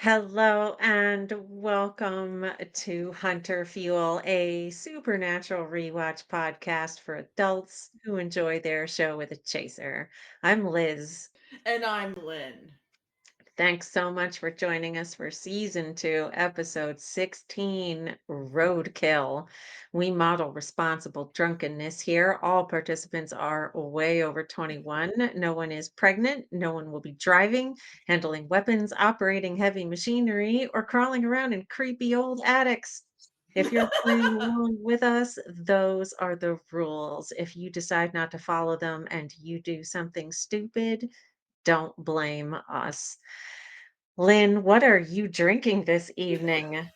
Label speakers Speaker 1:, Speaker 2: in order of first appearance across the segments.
Speaker 1: Hello and welcome to Hunter Fuel, a supernatural rewatch podcast for adults who enjoy their show with a chaser. I'm Liz.
Speaker 2: And I'm Lynn.
Speaker 1: Thanks so much for joining us for season 2, episode 16, Roadkill. We model responsible drunkenness here. All participants are way over 21. No one is pregnant. No one will be driving, handling weapons, operating heavy machinery, or crawling around in creepy old attics. If you're playing along with us, those are the rules. If you decide not to follow them and you do something stupid, don't blame us. Lynn, what are you drinking this evening?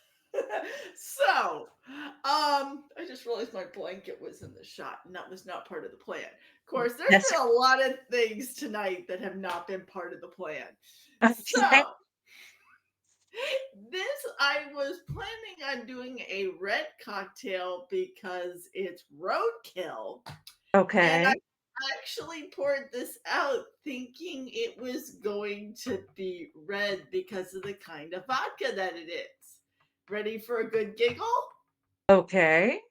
Speaker 2: I just realized my blanket was in the shot, and that was not part of the plan. Of course, there's
Speaker 1: Yes.
Speaker 2: been a lot of things tonight that have not been part of the plan.
Speaker 1: Okay.
Speaker 2: So, this I was planning on doing a red cocktail because it's roadkill, and I
Speaker 1: Okay.
Speaker 2: actually poured this out thinking it was going to be red because of the kind of vodka that it is. Ready for a good giggle?
Speaker 1: Okay.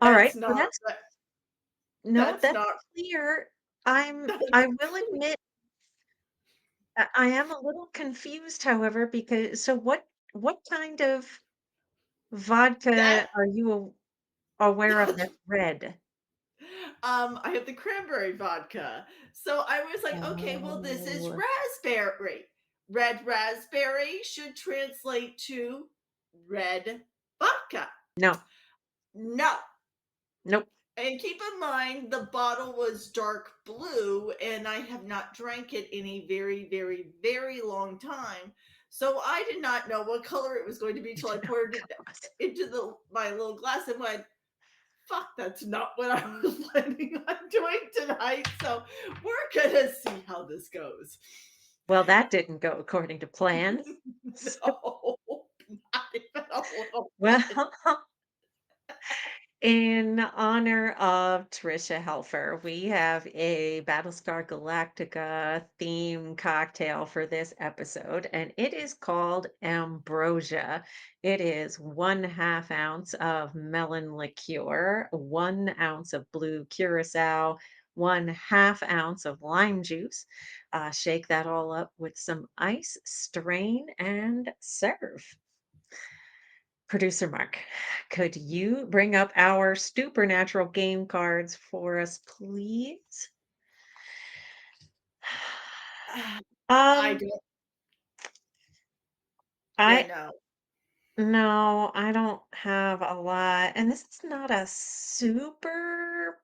Speaker 1: All right.
Speaker 2: That's
Speaker 1: Well,
Speaker 2: not
Speaker 1: that's
Speaker 2: that,
Speaker 1: no,
Speaker 2: that's
Speaker 1: that's
Speaker 2: not
Speaker 1: clear. I
Speaker 2: that's
Speaker 1: will admit I am a little confused, however, because what kind of
Speaker 2: that
Speaker 1: vodka are you aware of that's red?
Speaker 2: I have the cranberry vodka. So I was like, okay, well this is
Speaker 1: Oh,
Speaker 2: raspberry. Red raspberry should translate to red vodka.
Speaker 1: no.
Speaker 2: No.
Speaker 1: Nope.
Speaker 2: And keep in mind, the bottle was dark blue, and I have not drank it in a very, very, very long time. So I did not know what color it was going to be
Speaker 1: You
Speaker 2: till I
Speaker 1: did not
Speaker 2: poured it
Speaker 1: tell us.
Speaker 2: into my little glass and went, "Fuck, that's not what I was planning on doing tonight." So we're gonna see how this goes.
Speaker 1: Well, that didn't go according to plan.
Speaker 2: No, not even a little
Speaker 1: Well,
Speaker 2: bit.
Speaker 1: in honor of Trisha Helfer, we have a Battlestar Galactica theme cocktail for this episode, and it is called Ambrosia. It is 1/2 ounce of melon liqueur, 1 ounce of blue curacao, 1/2 ounce of lime juice. Shake that all up with some ice, strain, and serve. Producer Mark, could you bring up our Stupornatural game cards for us, please?
Speaker 2: I
Speaker 1: Um,
Speaker 2: don't. Yeah,
Speaker 1: I
Speaker 2: no.
Speaker 1: no, I don't have a lot, and this is not a super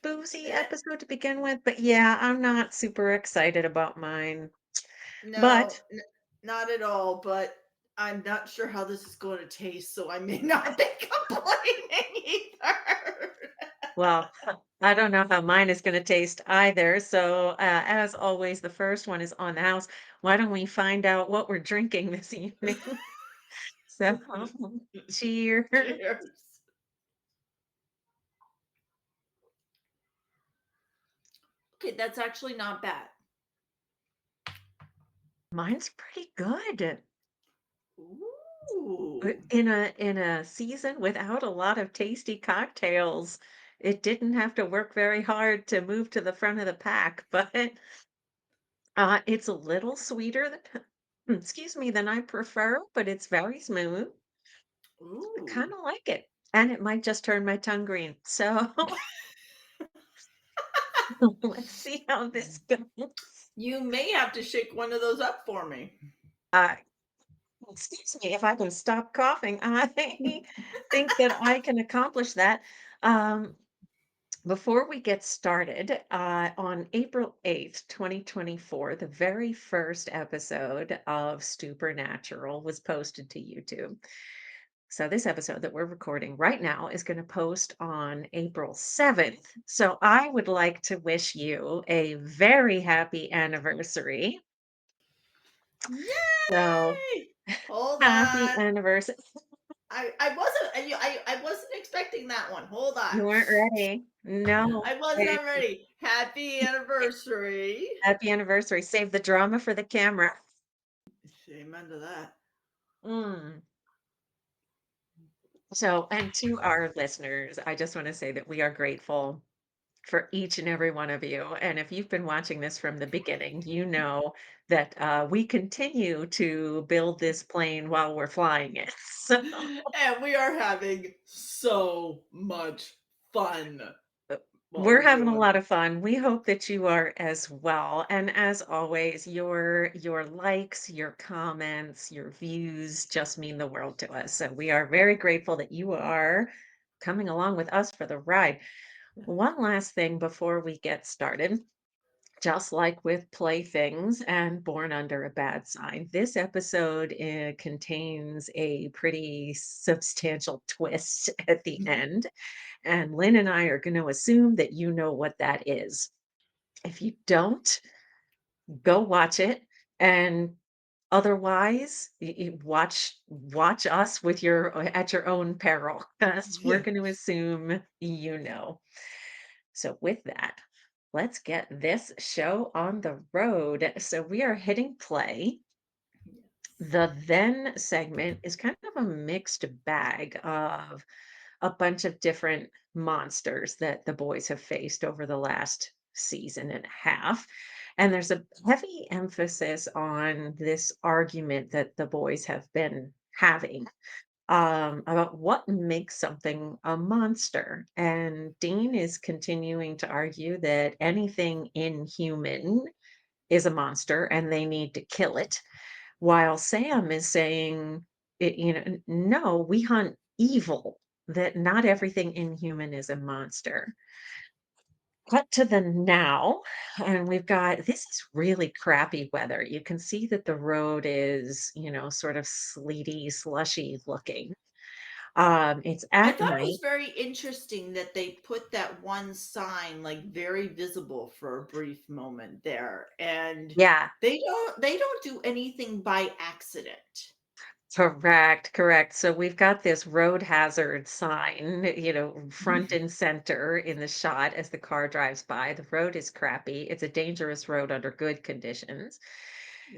Speaker 1: boozy
Speaker 2: Eh,
Speaker 1: episode to begin with, but yeah, I'm not super excited about mine.
Speaker 2: No,
Speaker 1: But
Speaker 2: not at all, but I'm not sure how this is going to taste, so I may not be complaining either.
Speaker 1: well, I don't know how mine is going to taste either. So, as always, the first one is on the house. Why don't we find out what we're drinking this evening? So, cheers.
Speaker 2: Cheers. Okay, that's actually not bad.
Speaker 1: Mine's pretty good.
Speaker 2: Ooh.
Speaker 1: In a season without a lot of tasty cocktails, it didn't have to work very hard to move to the front of the pack, but it's a little sweeter than, excuse me, than I prefer, but it's very smooth. I
Speaker 2: Ooh.
Speaker 1: kind of like it, and it might just turn my tongue green. So let's see how this goes.
Speaker 2: You may have to shake one of those up for me.
Speaker 1: Uh, Excuse me, if I can stop coughing, I think that I can accomplish that. Um, Before we get started, on April 8th, 2024, the very first episode of Supernatural was posted to YouTube. So this episode that we're recording right now is going to post on April 7th. So I would like to wish you a very happy anniversary. So
Speaker 2: Yay! Hold
Speaker 1: happy
Speaker 2: on.
Speaker 1: anniversary.
Speaker 2: I wasn't I wasn't expecting that one. Hold on.
Speaker 1: You weren't ready. No.
Speaker 2: I was
Speaker 1: Hey,
Speaker 2: not ready. Happy anniversary.
Speaker 1: happy anniversary. Save the drama for the camera.
Speaker 2: Amen to that.
Speaker 1: Mm. So, and to our listeners, I just want to say that we are grateful for each and every one of you. And if you've been watching this from the beginning, you know that we continue to build this plane while we're flying it. So
Speaker 2: And we are having so much fun
Speaker 1: uh,
Speaker 2: while
Speaker 1: we're
Speaker 2: we're
Speaker 1: having a
Speaker 2: doing
Speaker 1: lot
Speaker 2: it.
Speaker 1: of fun. We hope that you are as well. And as always, your likes, your comments, your views just mean the world to us. So we are very grateful that you are coming along with us for the ride. One last thing before we get started. Just like with Playthings and Born Under a Bad Sign, this episode contains a pretty substantial twist at the end. And Lynn and I are going to assume that you know what that is. If you don't, go watch it. And otherwise, watch us with your at your own peril, because we're
Speaker 2: Yeah.
Speaker 1: going to assume you know. So, with that, let's get this show on the road. So, we are hitting play. The then segment is kind of a mixed bag of a bunch of different monsters that the boys have faced over the last season and a half. And there's a heavy emphasis on this argument that the boys have been having about what makes something a monster. And Dean is continuing to argue that anything inhuman is a monster and they need to kill it, while Sam is saying, no, we hunt evil, that not everything inhuman is a monster. Cut to the now, and we've got this is really crappy weather. You can see that the road is, sort of sleety, slushy looking. It's
Speaker 2: I
Speaker 1: at
Speaker 2: thought it was
Speaker 1: night.
Speaker 2: very interesting that they put that one sign like very visible for a brief moment there. And
Speaker 1: Yeah,
Speaker 2: they don't do anything by accident.
Speaker 1: correct, correct. So we've got this road hazard sign, front and center in the shot as the car drives by. The road is crappy. It's a dangerous road under good conditions.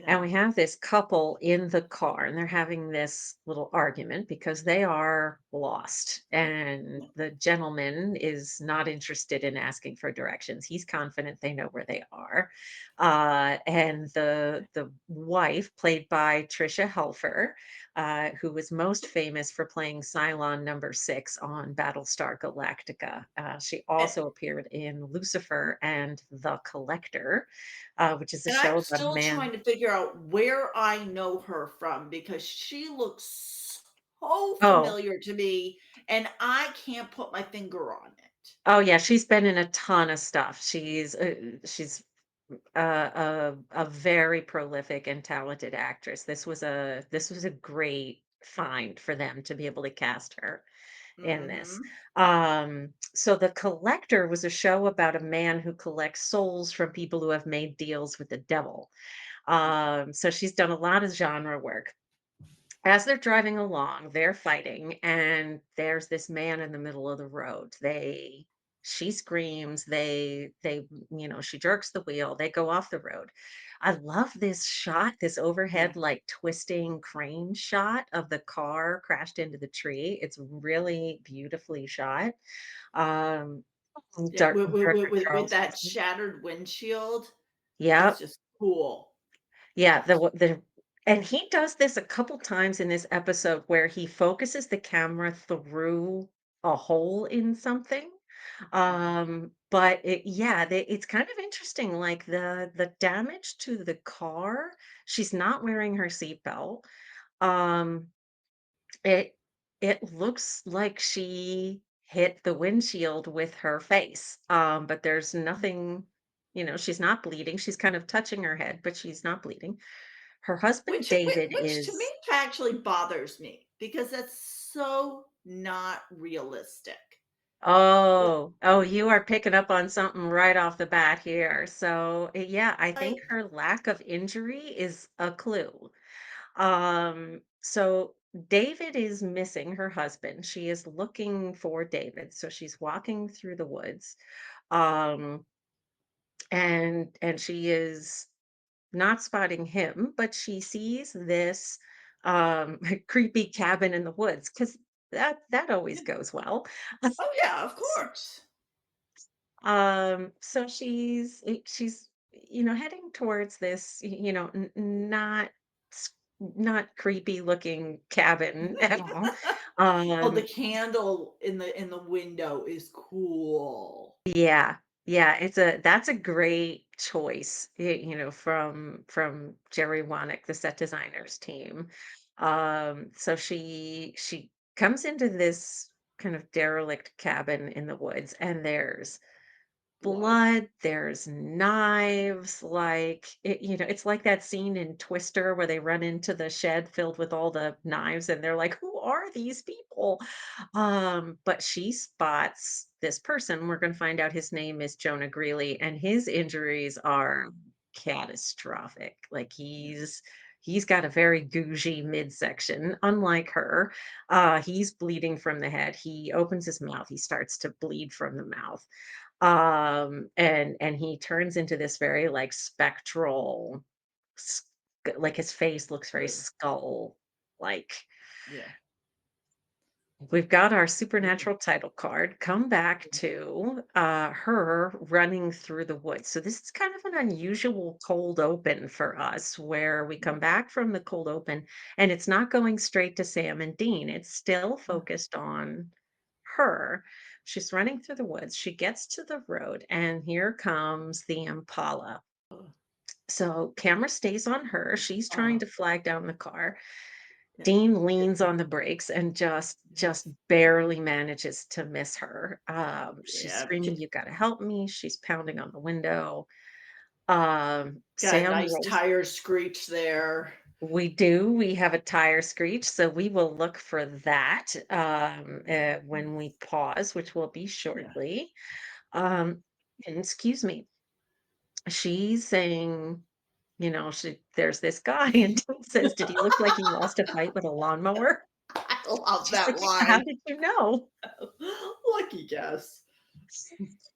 Speaker 1: And
Speaker 2: Yeah.
Speaker 1: we have this couple in the car, and they're having this little argument because they are lost. And
Speaker 2: Yeah.
Speaker 1: the gentleman is not interested in asking for directions. He's confident they know where they are. And the wife, played by Trisha Helfer, who was most famous for playing Cylon number 6 on Battlestar Galactica. She
Speaker 2: And,
Speaker 1: also appeared in Lucifer and The Collector, which is a
Speaker 2: and I'm
Speaker 1: show about a
Speaker 2: still
Speaker 1: man.
Speaker 2: trying to figure out where I know her from because she looks so
Speaker 1: Oh,
Speaker 2: familiar to me and I can't put my finger on it.
Speaker 1: oh yeah, she's been in a ton of stuff. She's a very prolific and talented actress. This was a great find for them to be able to cast her in this.
Speaker 2: Hmm.
Speaker 1: So The Collector was a show about a man who collects souls from people who have made deals with the devil. So she's done a lot of genre work. As they're driving along, they're fighting, and there's this man in the middle of the road. She screams, she jerks the wheel, they go off the road. I love this shot, this
Speaker 2: Yeah.
Speaker 1: overhead, like twisting crane shot of the car crashed into the tree. It's really beautifully shot. Um,
Speaker 2: Yeah,
Speaker 1: Director
Speaker 2: with
Speaker 1: Charles
Speaker 2: that
Speaker 1: Wilson.
Speaker 2: shattered windshield, it's
Speaker 1: Yep.
Speaker 2: just cool.
Speaker 1: Yeah, and he does this a couple times in this episode where he focuses the camera through a hole in something.
Speaker 2: Yeah.
Speaker 1: But it's kind of interesting, like the damage to the car. She's not wearing her seatbelt. Um, it it looks like she hit the windshield with her face. But there's nothing, she's not bleeding. She's kind of touching her head, but she's not bleeding. Her husband David
Speaker 2: Which to me
Speaker 1: is
Speaker 2: actually bothers me because that's so not realistic. Li
Speaker 1: oh, you are picking up on something right off the bat here. So, yeah, I think
Speaker 2: like,
Speaker 1: her lack of injury is a clue. So David is missing her husband. She is looking for David. So she's walking through the woods. Um, and she is not spotting him, but she sees this creepy cabin in the woods because that always
Speaker 2: Yeah.
Speaker 1: goes well.
Speaker 2: Oh, yeah, of course.
Speaker 1: So she's heading towards this not not creepy looking cabin at all.
Speaker 2: Oh, the
Speaker 1: um
Speaker 2: candle in the window is cool.
Speaker 1: yeah, yeah, that's a great choice, from Jerry Wanick, the set designers team. So she comes into this kind of derelict cabin in the woods, and there's
Speaker 2: Blood.
Speaker 1: blood, there's knives, it's like that scene in Twister where they run into the shed filled with all the knives and they're like, "Who are these people?" But she spots this person. We're going to find out his name is Jonah Greeley, and his injuries are catastrophic. Like
Speaker 2: Yeah,
Speaker 1: he's got a very gougy midsection, unlike her. He's bleeding from the head. He opens his mouth, he starts to bleed from the mouth. And he turns into this very, like, spectral, s like, his face looks very
Speaker 2: ugh,
Speaker 1: skull-like.
Speaker 2: yeah.
Speaker 1: We've got our
Speaker 2: Ooh,
Speaker 1: supernatural title card. Come back to, her running through the woods. So this is kind of an unusual cold open for us, where we come
Speaker 2: yeah,
Speaker 1: back from the cold open, and it's not going straight to Sam and Dean. It's still
Speaker 2: yeah.
Speaker 1: focused on her. She's running through the woods. She gets to the road, and here comes the Impala.
Speaker 2: Ugh,
Speaker 1: So camera stays on her. She's trying
Speaker 2: uh-huh,
Speaker 1: to flag down the car.
Speaker 2: yeah,
Speaker 1: Dean leans on the brakes and just
Speaker 2: yes,
Speaker 1: barely manages to miss her. She's
Speaker 2: yeah,
Speaker 1: screaming, "You gotta help me." She's pounding on the window.
Speaker 2: got a
Speaker 1: Sam
Speaker 2: nice
Speaker 1: rolls.
Speaker 2: tire screech there.
Speaker 1: We do. We have a tire screech, so we will look for that when we pause, which will be
Speaker 2: Yeah.
Speaker 1: shortly. And excuse me. She's saying, there's this guy, and Dean says, "Did he look like he lost a fight with a lawnmower?"
Speaker 2: I love
Speaker 1: She's like,
Speaker 2: that
Speaker 1: "Yeah, how
Speaker 2: line.
Speaker 1: did you know?"
Speaker 2: Lucky guess.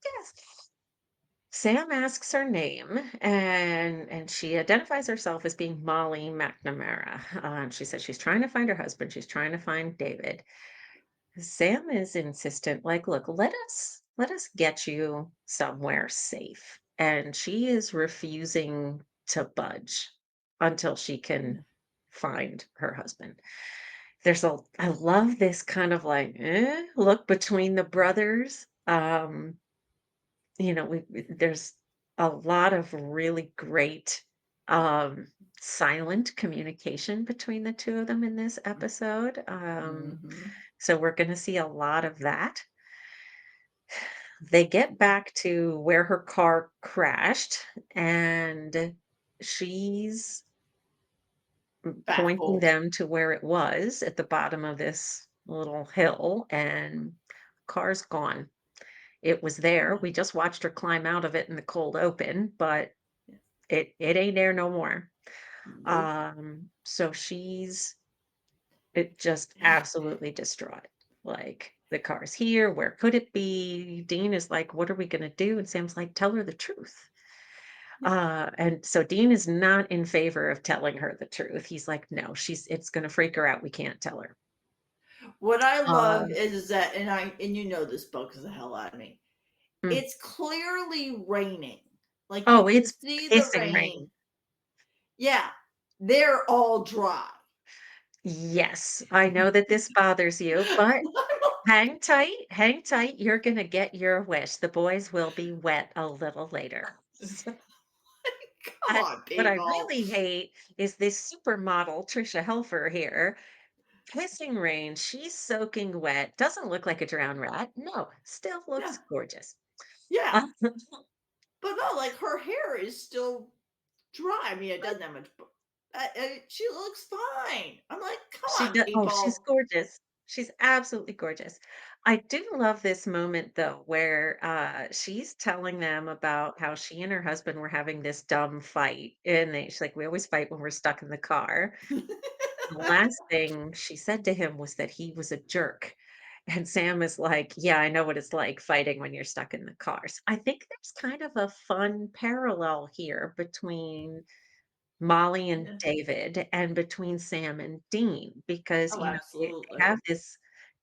Speaker 1: Yes. Sam asks her name, and she identifies herself as being Molly McNamara. And she says she's trying to find her husband. She's trying to find David. Sam is insistent, like, "Look, let us get you somewhere safe." And she is refusing to budge until she
Speaker 2: Yeah,
Speaker 1: can find her husband. I love this kind of like look between the brothers. There's a lot of really great um silent communication between the two of them in this episode.
Speaker 2: mhm,
Speaker 1: So we're going to see a lot of that. They get back to where her car crashed, and she's pointing
Speaker 2: baffled.
Speaker 1: them to where it was at the bottom of this little hill, and car's gone. It was there.
Speaker 2: Yeah,
Speaker 1: We just watched her climb out of it in the cold open, but
Speaker 2: yeah,
Speaker 1: it ain't there no more.
Speaker 2: nope.
Speaker 1: So she's it just absolutely distraught. Like, the car's here, where could it be? Dean is like, "What are we gonna do?" And Sam's like, "Tell her the truth."
Speaker 2: Yeah.
Speaker 1: And so Dean is not in favor of telling her the truth. He's like, "No, it's gonna freak her out. We can't tell her."
Speaker 2: What I love
Speaker 1: Uh,
Speaker 2: is that, and you know this book is the hell out of me.
Speaker 1: mm.
Speaker 2: It's clearly raining. Like you
Speaker 1: Oh,
Speaker 2: can
Speaker 1: it's
Speaker 2: see the
Speaker 1: pissing
Speaker 2: rain.
Speaker 1: rain.
Speaker 2: Yeah, they're all dry.
Speaker 1: Yes, I know that this bothers you, but hang tight, you're gonna get your wish. The boys will be wet a little later. So,
Speaker 2: Come on,
Speaker 1: what I
Speaker 2: people.
Speaker 1: really hate is this supermodel, Trisha Helfer here, pissing rain, she's soaking wet, doesn't look like a drowned rat. No, still
Speaker 2: Yeah,
Speaker 1: looks gorgeous.
Speaker 2: yeah.
Speaker 1: Uh,
Speaker 2: But no, like her hair is still dry. I mean, it doesn't have much. She looks fine. I'm like, come on,
Speaker 1: She's
Speaker 2: people.
Speaker 1: gorgeous. She's absolutely gorgeous. I do love this moment though, where she's telling them about how she and her husband were having this dumb fight. And she's like, "We always fight when we're stuck in the car." The last thing she said to him was that he was a jerk. And Sam is like, "Yeah, I know what it's like fighting when you're stuck in the car." So I think there's kind of a fun parallel here between Molly and
Speaker 2: Yeah.
Speaker 1: David and between Sam and Dean because,
Speaker 2: Oh,
Speaker 1: they
Speaker 2: absolutely.
Speaker 1: have this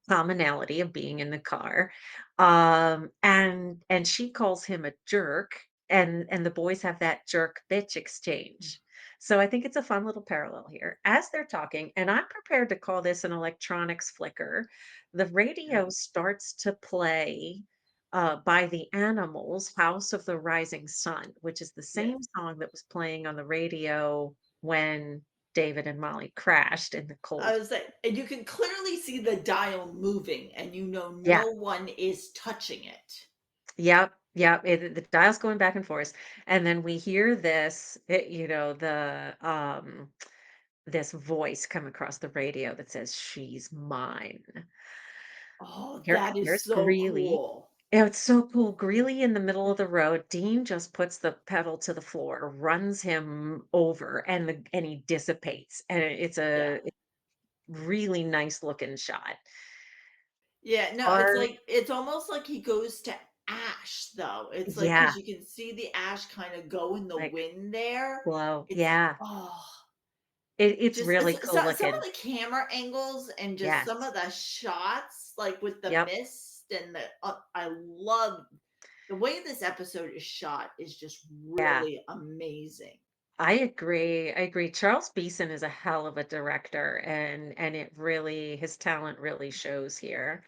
Speaker 1: commonality of being in the car. And she calls him a jerk, and the boys have that jerk bitch exchange. So I think it's a fun little parallel here. As they're talking, and I'm prepared to call this an electronics flicker, the
Speaker 2: Yeah.
Speaker 1: radio starts to play by the Animals, House of the Rising Sun, which is the
Speaker 2: Yeah.
Speaker 1: same song that was playing on the radio when David and Molly crashed in the
Speaker 2: I
Speaker 1: cold.
Speaker 2: was like, and you can clearly see the dial moving, and
Speaker 1: Yeah.
Speaker 2: no one is touching it.
Speaker 1: Yep, yep, the dial's going back and forth, and then we hear this, this voice come across the radio that says, "She's mine."
Speaker 2: Oh,
Speaker 1: Here
Speaker 2: that is
Speaker 1: here's
Speaker 2: so
Speaker 1: Greeley.
Speaker 2: cool.
Speaker 1: Yeah, it's so cool. Greeley in the middle of the road. Dean just puts the pedal to the floor, runs him over, and he dissipates, and
Speaker 2: Yeah.
Speaker 1: it's really nice looking shot.
Speaker 2: Yeah, no, it's
Speaker 1: Car
Speaker 2: like it's almost like he goes to ash, though. It's like
Speaker 1: Yeah,
Speaker 2: because you can see the ash kinda go in the
Speaker 1: like,
Speaker 2: wind there.
Speaker 1: glow.
Speaker 2: It's
Speaker 1: Yeah,
Speaker 2: oh,
Speaker 1: it's
Speaker 2: just
Speaker 1: really cool
Speaker 2: some of
Speaker 1: looking.
Speaker 2: the camera angles and just some
Speaker 1: Yes.
Speaker 2: of the shots, like, with the
Speaker 1: Yep.
Speaker 2: mist and I love the way this episode is shot is just
Speaker 1: Yeah.
Speaker 2: really amazing.
Speaker 1: I agree. Charles Beeson is a hell of a director, and it really his talent really shows here.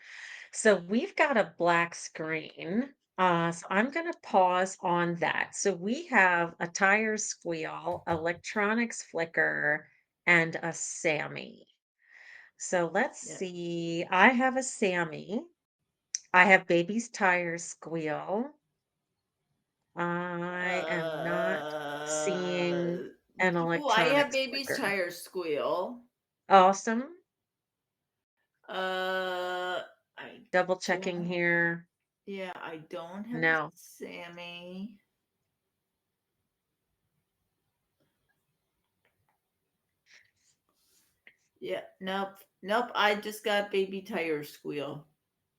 Speaker 1: So we've got a black screen. So I'm gonna pause on that. So we have a tire squeal, electronics flicker, and a Sammy. So let's
Speaker 2: Yeah.
Speaker 1: see. I have a Sammy. I have baby's tires squeal. I am not
Speaker 2: Uh,
Speaker 1: seeing an
Speaker 2: I have
Speaker 1: electronics
Speaker 2: baby's
Speaker 1: flicker.
Speaker 2: tires squeal.
Speaker 1: Awesome.
Speaker 2: Uh, I
Speaker 1: Double
Speaker 2: don't
Speaker 1: checking here.
Speaker 2: yeah, I don't have a
Speaker 1: No.
Speaker 2: Sammy. Yeah, nope, nope, I just got baby tire squeal.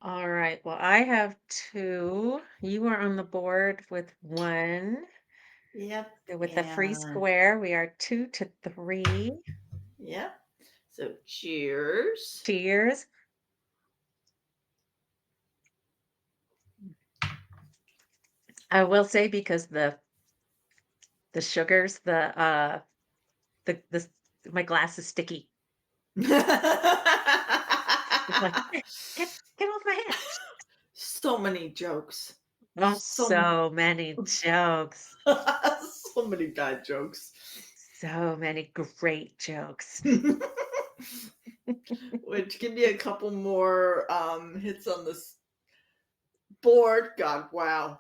Speaker 1: All right. Well, I have two. You are on the board with one.
Speaker 2: Yep,
Speaker 1: So with the free
Speaker 2: and
Speaker 1: square, we are 2-3.
Speaker 2: yep. So cheers.
Speaker 1: Cheers. I will say because the sugars, the my glass is sticky. It's like, get off my hand.
Speaker 2: So many jokes.
Speaker 1: Oh,
Speaker 2: So
Speaker 1: so many jokes.
Speaker 2: so many bad jokes.
Speaker 1: So many great jokes.
Speaker 2: Which give me a couple more hits on this board. God, wow.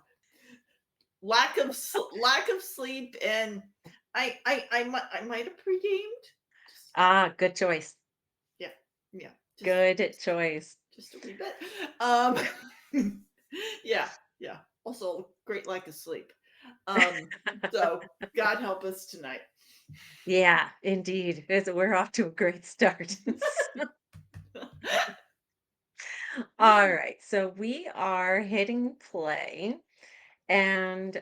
Speaker 2: Lack of sleep, and I might have pre-gamed. Just
Speaker 1: Ah, good choice.
Speaker 2: yeah, yeah,
Speaker 1: Good choice.
Speaker 2: just a wee bit. Um, yeah, yeah. Also, great lack of sleep. So God help us tonight.
Speaker 1: Yeah, indeed. We're off to a great start. All right, so we are hitting play, and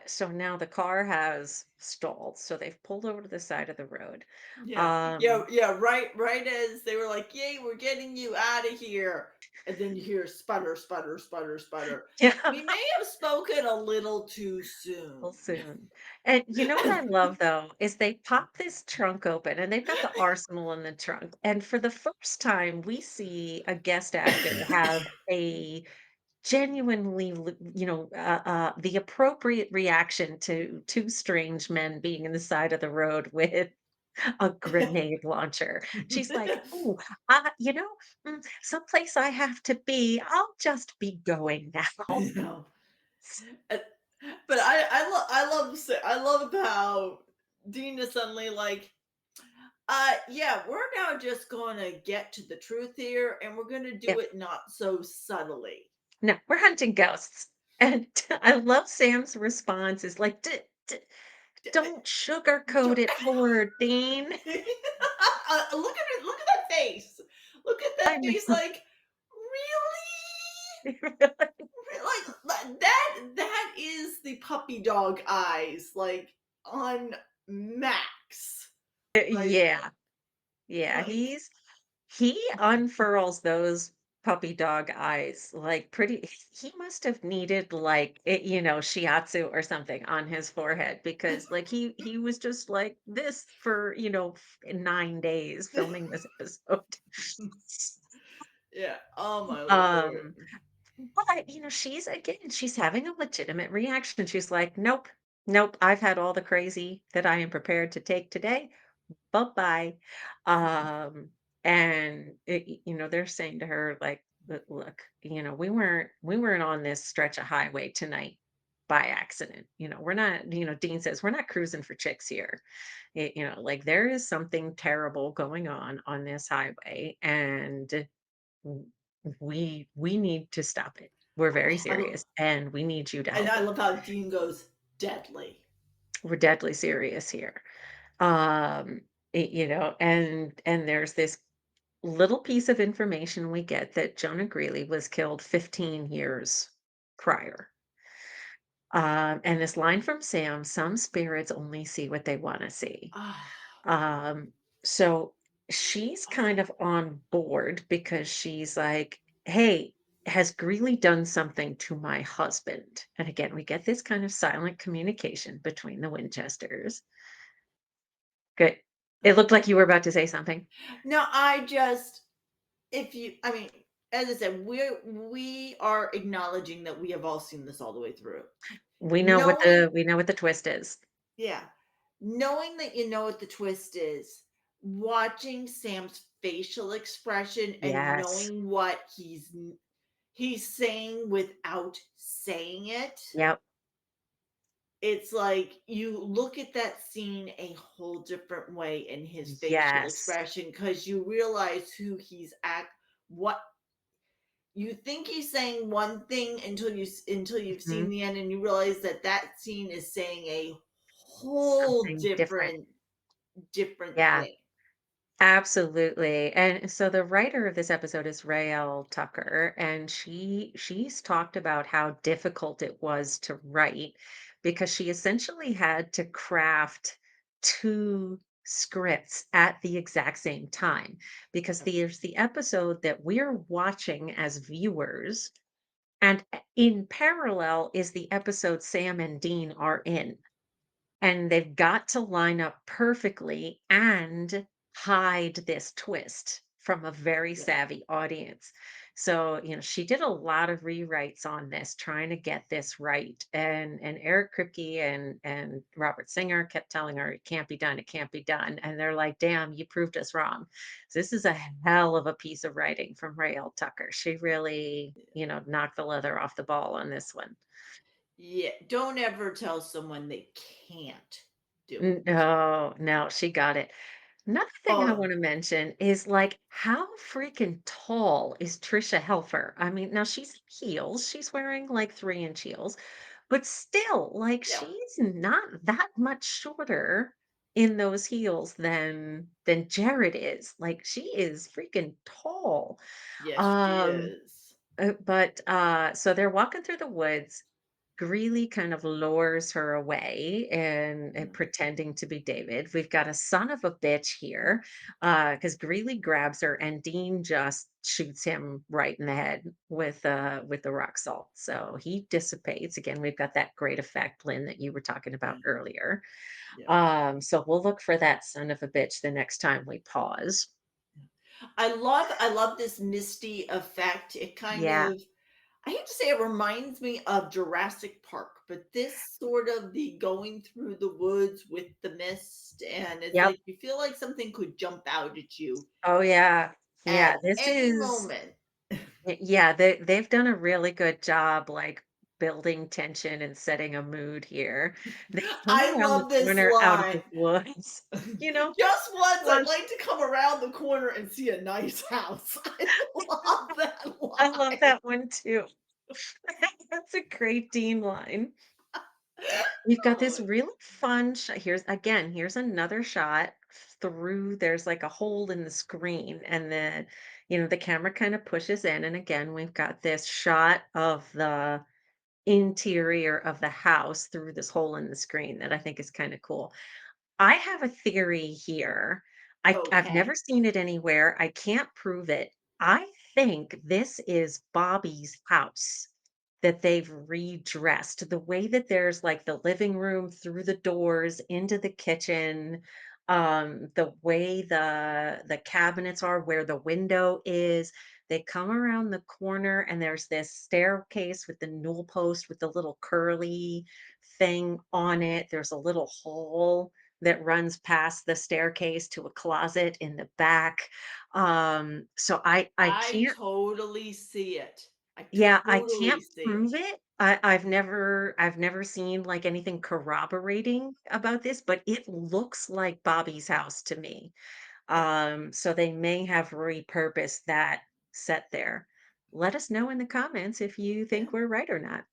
Speaker 1: so now the car has stalled. So they've pulled over to the side of the road.
Speaker 2: Yeah, yeah,
Speaker 1: Um,
Speaker 2: yeah. Right as they were like, "Yay, we're getting you out of here," and then you hear sputter, sputter, sputter, sputter.
Speaker 1: yeah,
Speaker 2: We may have spoken a little too
Speaker 1: real
Speaker 2: soon.
Speaker 1: soon. And you know what I love though is they pop this trunk open, and they've got the arsenal in the trunk. And for the first time, we see a guest actor have a genuinely, the appropriate reaction to two strange men being in the side of the road with a grenade launcher. She's like, "Oh, someplace I have to be. I'll just be going now."
Speaker 2: I know. Uh, But I love how Dean is suddenly like, yeah, we're now just gonna get to the truth here, and we're gonna
Speaker 1: Yeah,
Speaker 2: do it not so subtly.
Speaker 1: no, we're hunting ghosts. And I love Sam's response is like, "Don't sugarcoat
Speaker 2: Don't-
Speaker 1: it for her, Dean."
Speaker 2: look at it. Look at that face. Look at that
Speaker 1: I
Speaker 2: face.
Speaker 1: know.
Speaker 2: Like, really? Like that is the puppy dog eyes. Like on max. Like,
Speaker 1: Yeah, yeah,
Speaker 2: like
Speaker 1: he unfurls those puppy dog eyes, like, pretty he must have needed, like, shiatsu or something on his forehead because, like, he was just like this for, 9 days filming this episode.
Speaker 2: yeah. Oh my
Speaker 1: Um,
Speaker 2: lord.
Speaker 1: but, she's having a legitimate reaction. She's like, "Nope, nope, I've had all the crazy that I am prepared to take today. Bye-bye." Um, and they're saying to her like, Look, we weren't on this stretch of highway tonight by accident. We're not, Dean says, we're not cruising for chicks here. Like there is something terrible going on this highway, and w- we need to stop it. We're very
Speaker 2: Oh,
Speaker 1: serious and we need you to
Speaker 2: and
Speaker 1: help
Speaker 2: I
Speaker 1: us.
Speaker 2: love how Dean goes deadly.
Speaker 1: We're deadly serious here. Um, and there's this little piece of information we get that Jonah Greeley was killed 15 years prior. And this line from Sam, some spirits only see what they want to see.
Speaker 2: Ah,
Speaker 1: Um, so she's kind
Speaker 2: oh,
Speaker 1: of on board because she's like, hey, has Greeley done something to my husband? And again, we get this kind of silent communication between the Winchesters. Good. It looked like you were about to say something.
Speaker 2: no, I just if you I mean, as I said, we are acknowledging that we have all seen this all the way through. Knowing
Speaker 1: We know what the twist is.
Speaker 2: yeah, knowing that you know what the twist is, watching Sam's facial expression and
Speaker 1: Yes.
Speaker 2: knowing what he's saying without saying it,
Speaker 1: Yep.
Speaker 2: it's like you look at that scene a whole different way in his facial
Speaker 1: Yes.
Speaker 2: expression because you realize who he's act what you think he's saying one thing until you've seen
Speaker 1: Mhm.
Speaker 2: the end and you realize that that scene is saying a whole
Speaker 1: Something different.
Speaker 2: different
Speaker 1: Yeah.
Speaker 2: thing.
Speaker 1: Absolutely. And so the writer of this episode is Rael Tucker, and she's talked about how difficult it was to write because she essentially had to craft two scripts at the exact same time because there's the episode that we're watching as viewers, and in parallel is the episode Sam and Dean are in. And they've got to line up perfectly and hide this twist from a very
Speaker 2: Yeah,
Speaker 1: savvy audience. So, she did a lot of rewrites on this, trying to get this right. And Eric Kripke and Robert Singer kept telling her it can't be done, it can't be done. And they're like, damn, you proved us wrong. So this is a hell of a piece of writing from Rael Tucker. She really, knocked the leather off the ball on this one.
Speaker 2: yeah. Don't ever tell someone they can't do it.
Speaker 1: No, no, she got it. Another thing I
Speaker 2: Oh,
Speaker 1: wanna mention is, like, how freaking tall is Trisha Helfer? I mean, now she's in heels, she's wearing, like, 3-inch heels, but still, like,
Speaker 2: yeah.
Speaker 1: she's not that much shorter in those heels than Jared is. Like, she is freaking tall.
Speaker 2: Yes, she
Speaker 1: Um
Speaker 2: is.
Speaker 1: so they're walking through the woods. Greeley kind of lures her away and
Speaker 2: Mhm.
Speaker 1: pretending to be David. We've got a son of a bitch here because Greeley grabs her and Dean just shoots him right in the head with the rock salt. So he dissipates. Again, we've got that great effect, Lynn, that you were talking about
Speaker 2: Yeah,
Speaker 1: earlier.
Speaker 2: yeah,
Speaker 1: So we'll look for that son of a bitch the next time we pause.
Speaker 2: yeah. I love this misty effect. It kind
Speaker 1: Yeah.
Speaker 2: of I hate to say it reminds me of Jurassic Park, but this sort of the going through the woods with the mist, and it's
Speaker 1: Yep.
Speaker 2: like you feel like something could jump out at you
Speaker 1: Oh yeah.
Speaker 2: at
Speaker 1: Yeah. This
Speaker 2: any
Speaker 1: is
Speaker 2: moment.
Speaker 1: Yeah, they've done a really good job, like, building tension and setting a mood here. They come
Speaker 2: I
Speaker 1: around the
Speaker 2: love this
Speaker 1: corner out of the
Speaker 2: line.
Speaker 1: woods, you know?
Speaker 2: Just once, I'd
Speaker 1: Once
Speaker 2: like to come around the corner and see a nice house. I love that
Speaker 1: I love
Speaker 2: line.
Speaker 1: that one too. That's a great Dean line. We've got this
Speaker 2: Oh,
Speaker 1: really fun here's another shot through there's like a hole in the screen and the camera kind of pushes in and again we've got this shot of the interior of the house through this hole in the screen that I think is kind of cool. I have a theory here. I've
Speaker 2: okay.
Speaker 1: never seen it anywhere. I can't prove it. I think this is Bobby's house that they've redressed. The way that there's like the living room through the doors into the kitchen, the way the cabinets are, where the window is. They come around the corner and there's this staircase with the newel post with the little curly thing on it. There's a little hole that runs past the staircase to a closet in the back. So I
Speaker 2: I
Speaker 1: can't
Speaker 2: totally see it. I
Speaker 1: yeah, I
Speaker 2: totally
Speaker 1: can't
Speaker 2: see it.
Speaker 1: prove it. I've never seen like anything corroborating about this, but it looks like Bobby's house to me.
Speaker 2: Uh,
Speaker 1: So they may have repurposed that set there. Let us know in the comments if you
Speaker 2: yeah.
Speaker 1: think we're right or not.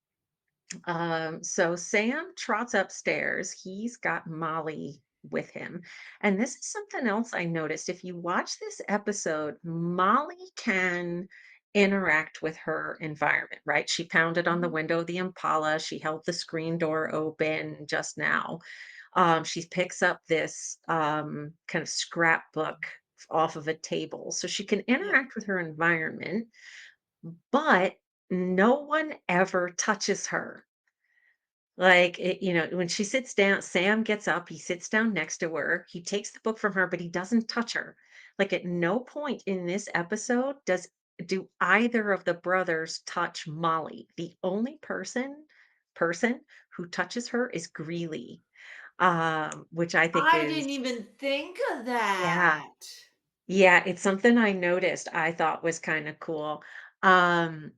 Speaker 1: So Sam trots upstairs. He's got Molly with him. And this is something else I noticed. If you watch this episode, Molly can interact with her environment, right? She pounded on the
Speaker 2: Mhm.
Speaker 1: window of the Impala. She held the screen door open just now. She picks up this kind of scrapbook off of a table. So she can
Speaker 2: Yeah.
Speaker 1: interact with her environment, but no one ever touches her like, when she sits down, Sam gets up, he sits down next to her, he takes the book from her, but he doesn't touch her. Like, at no point in this episode do either of the brothers touch Molly. The only person who touches her is Greeley, which I think
Speaker 2: I
Speaker 1: is
Speaker 2: didn't even think of
Speaker 1: yeah.
Speaker 2: that.
Speaker 1: Yeah, it's something I noticed I thought was kinda cool. Um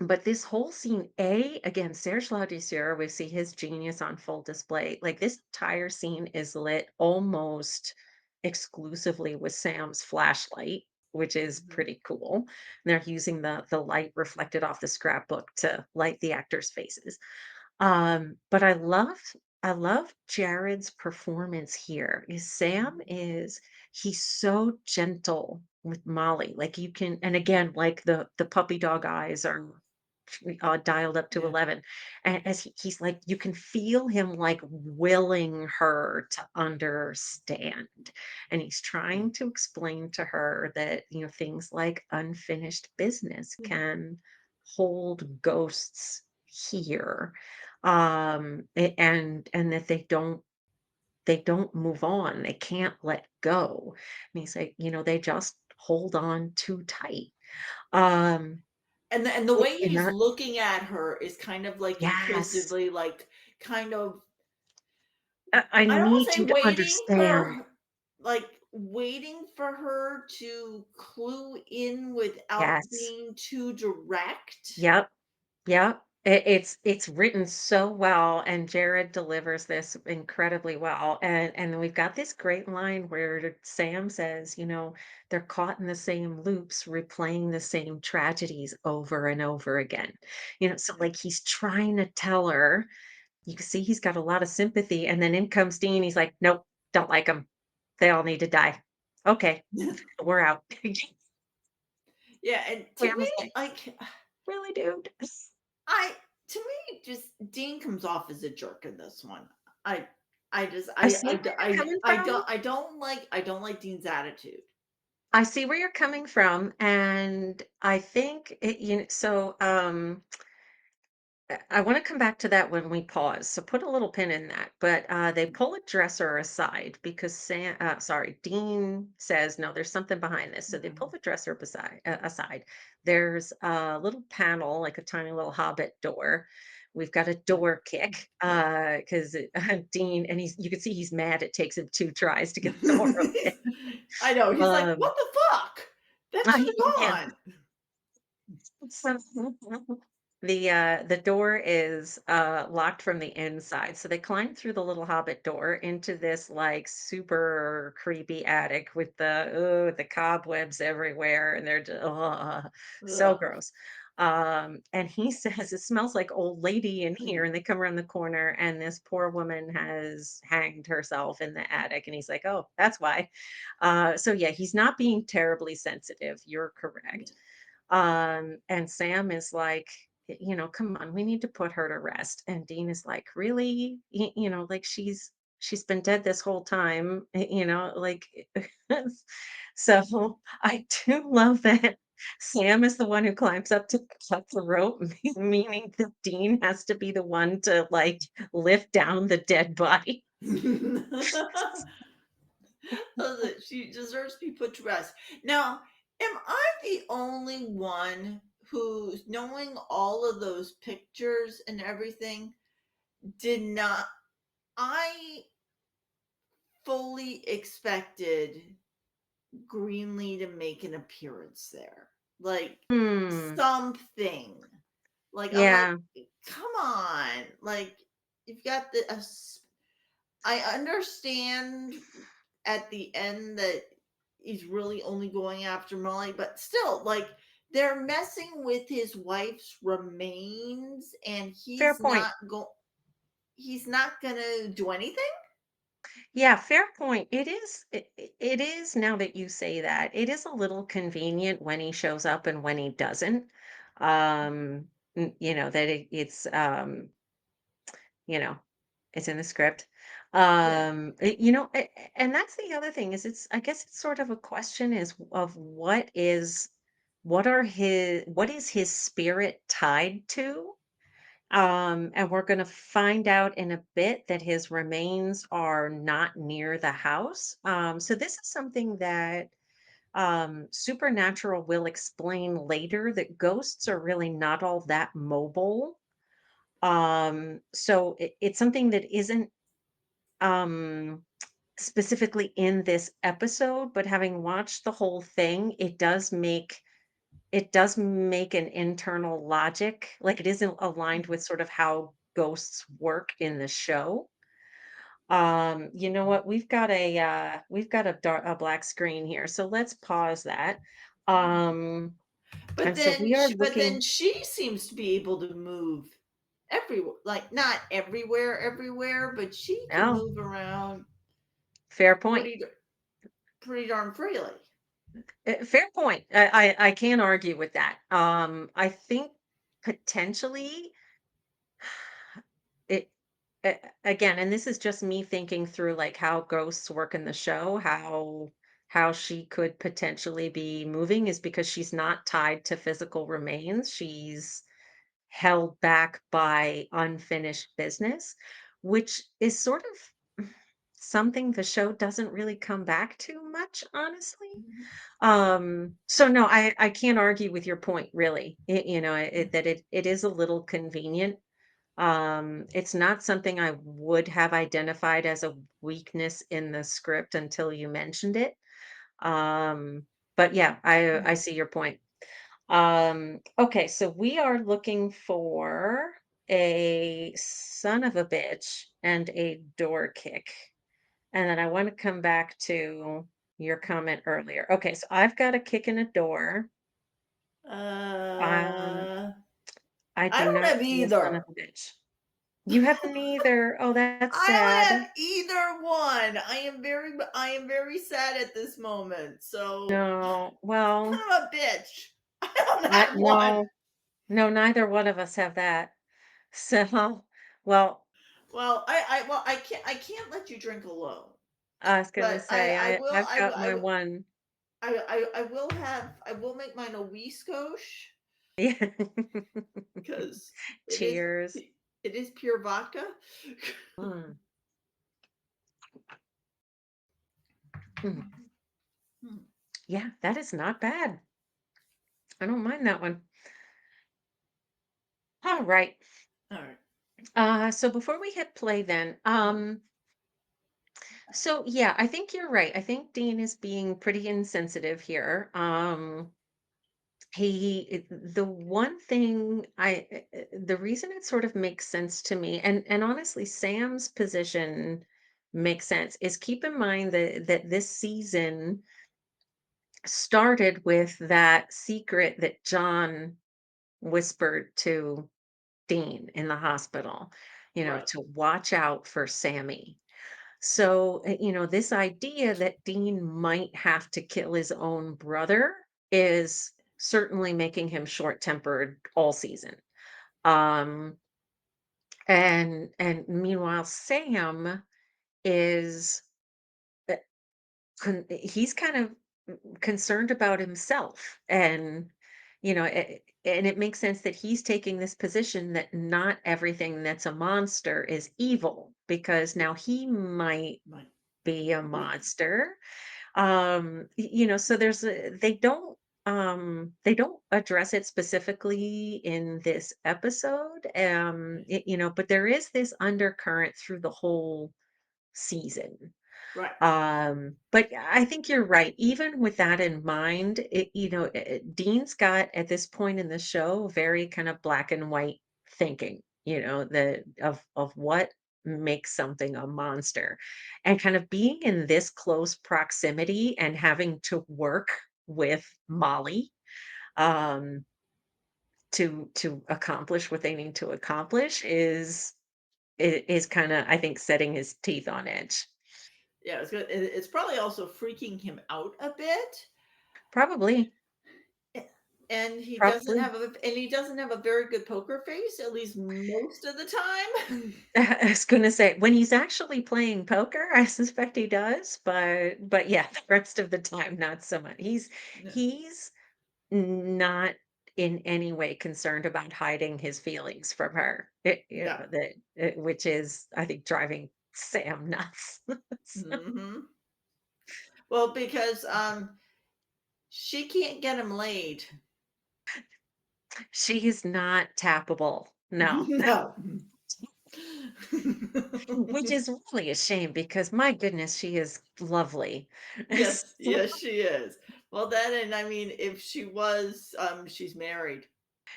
Speaker 1: but this whole scene, again, Serge Ladouceur, we see his genius on full display. Like this entire scene is lit almost exclusively with Sam's flashlight, which is
Speaker 2: Mhm.
Speaker 1: pretty cool. And they're using the light reflected off the scrapbook to light the actors' faces. But I love Jared's performance here. Is Sam
Speaker 2: Mhm.
Speaker 1: is he's so gentle with Molly. Like you can, and again, like the puppy dog eyes are dialed up to
Speaker 2: Yeah.
Speaker 1: 11. And as he's like, you can feel him like willing her to understand. And he's
Speaker 2: Yeah.
Speaker 1: trying to explain to her that, things like unfinished business
Speaker 2: Yeah.
Speaker 1: can hold ghosts here and that they don't move on, they can't let go. And he's like, they just hold on too tight. um
Speaker 2: And the way
Speaker 1: and
Speaker 2: he's
Speaker 1: that
Speaker 2: looking at her is kind of, like,
Speaker 1: yes,
Speaker 2: inquisitively, like, kind of
Speaker 1: I
Speaker 2: I don't wanna
Speaker 1: need
Speaker 2: say
Speaker 1: you to
Speaker 2: waiting for
Speaker 1: understand.
Speaker 2: her like, waiting for her to clue in without
Speaker 1: Yes,
Speaker 2: being too direct.
Speaker 1: yep. Yep. It's written so well, and Jared delivers this incredibly well. And then we've got this great line where Sam says, they're caught in the same loops, replaying the same tragedies over and over again. So like he's trying to tell her, you can see he's got a lot of sympathy, and then in comes Dean, he's like, Nope, don't like them. They all need to die. Okay, we're out.
Speaker 2: Yeah, and to
Speaker 1: Sam
Speaker 2: me,
Speaker 1: was like,
Speaker 2: like,
Speaker 1: Really, dude?
Speaker 2: I to me, just Dean comes off as a jerk in this one. I I just
Speaker 1: I see where you're coming from.
Speaker 2: I don't like Dean's attitude.
Speaker 1: I see where you're coming from, and I think I want to come back to that when we pause. So put a little pin in that. But they pull a dresser aside because Dean says no. There's something behind this. So they pull
Speaker 2: Mhm.
Speaker 1: the dresser aside. There's a little panel, like a tiny little hobbit door. We've got a
Speaker 2: Yeah.
Speaker 1: door kick because Dean and you can see he's mad. It takes him 2 tries to get the door open.
Speaker 2: I know, he's like,
Speaker 1: Um,
Speaker 2: "What the fuck? That should have
Speaker 1: yeah.
Speaker 2: gone."
Speaker 1: So the door is locked from the inside. So they climb through the little hobbit door into this like super creepy attic with the cobwebs everywhere and they're just so
Speaker 2: Ugh.
Speaker 1: gross. And he says, "It smells like old lady in here."
Speaker 2: Mm.
Speaker 1: And they come around the corner, and this poor woman has hanged herself in the attic. And he's like, "Oh, that's why." So yeah, he's not being terribly sensitive. You're correct. And Sam is like, come on, we need to put her to rest. And Dean is like, really? Like she's been dead this whole time, like so I do love that Sam is the one who climbs up to cut the rope, meaning that Dean has to be the one to like lift down the dead body.
Speaker 2: So that she deserves to be put to rest. Now, am I the only one who's knowing all of those pictures and everything did not I fully expected Greenlee to make an appearance there. Like
Speaker 1: Hmm.
Speaker 2: something. Like I'm like,
Speaker 1: Yeah.
Speaker 2: come on. Like you've got I understand at the end that he's really only going after Molly, but still, like, they're messing with his wife's remains, and
Speaker 1: Fair point.
Speaker 2: he's not gonna do anything?
Speaker 1: Yeah, fair point. It is now that you say that. It is a little convenient when he shows up and when he doesn't. That you know, it's in the script.
Speaker 2: Yeah.
Speaker 1: And that's the other thing is I guess it's sort of a question is of what is his spirit tied to? And we're going to find out in a bit that his remains are not near the house. So this is something that Supernatural will explain later that ghosts are really not all that mobile. So it's something that isn't um, specifically in this episode, but having watched the whole thing, it does make an internal logic, like, it isn't aligned with sort of how ghosts work in the show. You know what? We've got a black screen here, so let's pause that. Um, and so we are
Speaker 2: But then
Speaker 1: looking.
Speaker 2: she seems to be able to move everywhere, like, not everywhere, everywhere, but she can
Speaker 1: Oh,
Speaker 2: move around
Speaker 1: fair point.
Speaker 2: pretty pretty darn freely.
Speaker 1: Fair point. I can't argue with that. I think potentially it again, and this is just me thinking through like how ghosts work in the show, how she could potentially be moving is because she's not tied to physical remains. She's held back by unfinished business, which is sort of something the show doesn't really come back to much, honestly.
Speaker 2: Mhm.
Speaker 1: So no, I can't argue with your point, really.
Speaker 2: Mhm.
Speaker 1: That it is a little convenient. It's not something I would have identified as a weakness in the script until you mentioned it. Um, but yeah, I
Speaker 2: Mhm.
Speaker 1: see your point. Okay, so we are looking for a son of a bitch and a door kick. And then I want to come back to your comment earlier. Okay, so I've got a kick in a door. Um,
Speaker 2: Uh,
Speaker 1: I
Speaker 2: I
Speaker 1: do
Speaker 2: don't
Speaker 1: not
Speaker 2: have
Speaker 1: see a son of
Speaker 2: either.
Speaker 1: a bitch. You haven't either. Oh, that's
Speaker 2: I
Speaker 1: sad.
Speaker 2: don't have either one. I am very sad at this moment. So,
Speaker 1: No. Well,
Speaker 2: son of a bitch. I don't have one.
Speaker 1: no, no, neither one of us have that. So, well,
Speaker 2: I can't let you drink alone.
Speaker 1: I was gonna
Speaker 2: But
Speaker 1: say I've got
Speaker 2: I
Speaker 1: my one.
Speaker 2: I will make mine a wee skosh
Speaker 1: Yeah.
Speaker 2: because it is
Speaker 1: Cheers.
Speaker 2: it is pure vodka.
Speaker 1: Mm, mm.
Speaker 2: Hmm.
Speaker 1: Yeah, that is not bad. I don't mind that one. All right.
Speaker 2: All right.
Speaker 1: So before we hit play then, so yeah, I think you're right. I think Dean is being pretty insensitive here. The one thing the reason it sort of makes sense to me, and honestly, Sam's position makes sense, is keep in mind that this season started with that secret that John whispered to Dean in the hospital,
Speaker 2: Right.
Speaker 1: to watch out for Sammy. So, this idea that Dean might have to kill his own brother is certainly making him short-tempered all season. Um, and meanwhile, Sam is uh, he's kind of concerned about himself, and and it makes sense that he's taking this position that not everything that's a monster is evil, because now he might
Speaker 2: Right.
Speaker 1: be a
Speaker 2: We
Speaker 1: monster. So they don't address it specifically in this episode, but there is this undercurrent through the whole season.
Speaker 2: right.
Speaker 1: But I think you're right. Even with that in mind, Dean's got at this point in the show very kind of black and white thinking, of what makes something a monster. And kind of being in this close proximity and having to work with Molly um to accomplish what they need to accomplish is kind of, I think, setting his teeth on edge.
Speaker 2: Yeah, it's good. It's probably also freaking him out a bit.
Speaker 1: Probably,
Speaker 2: A- And
Speaker 1: probably.
Speaker 2: he doesn't have a very good poker face, at least most of the time.
Speaker 1: I was gonna say, when he's actually playing poker, I suspect he does, but yeah, the rest of the time, not so much.
Speaker 2: No.
Speaker 1: He's not in any way concerned about hiding his feelings from her.
Speaker 2: Yeah.
Speaker 1: Which is, I think, driving Sam nuts. So,
Speaker 2: Mhm. Well, because, she can't get him laid.
Speaker 1: she is not tappable. No.
Speaker 2: No.
Speaker 1: Which is really a shame, because my goodness, she is lovely.
Speaker 2: Yes, yes, she is. Well, then and I mean, if she was, she's married.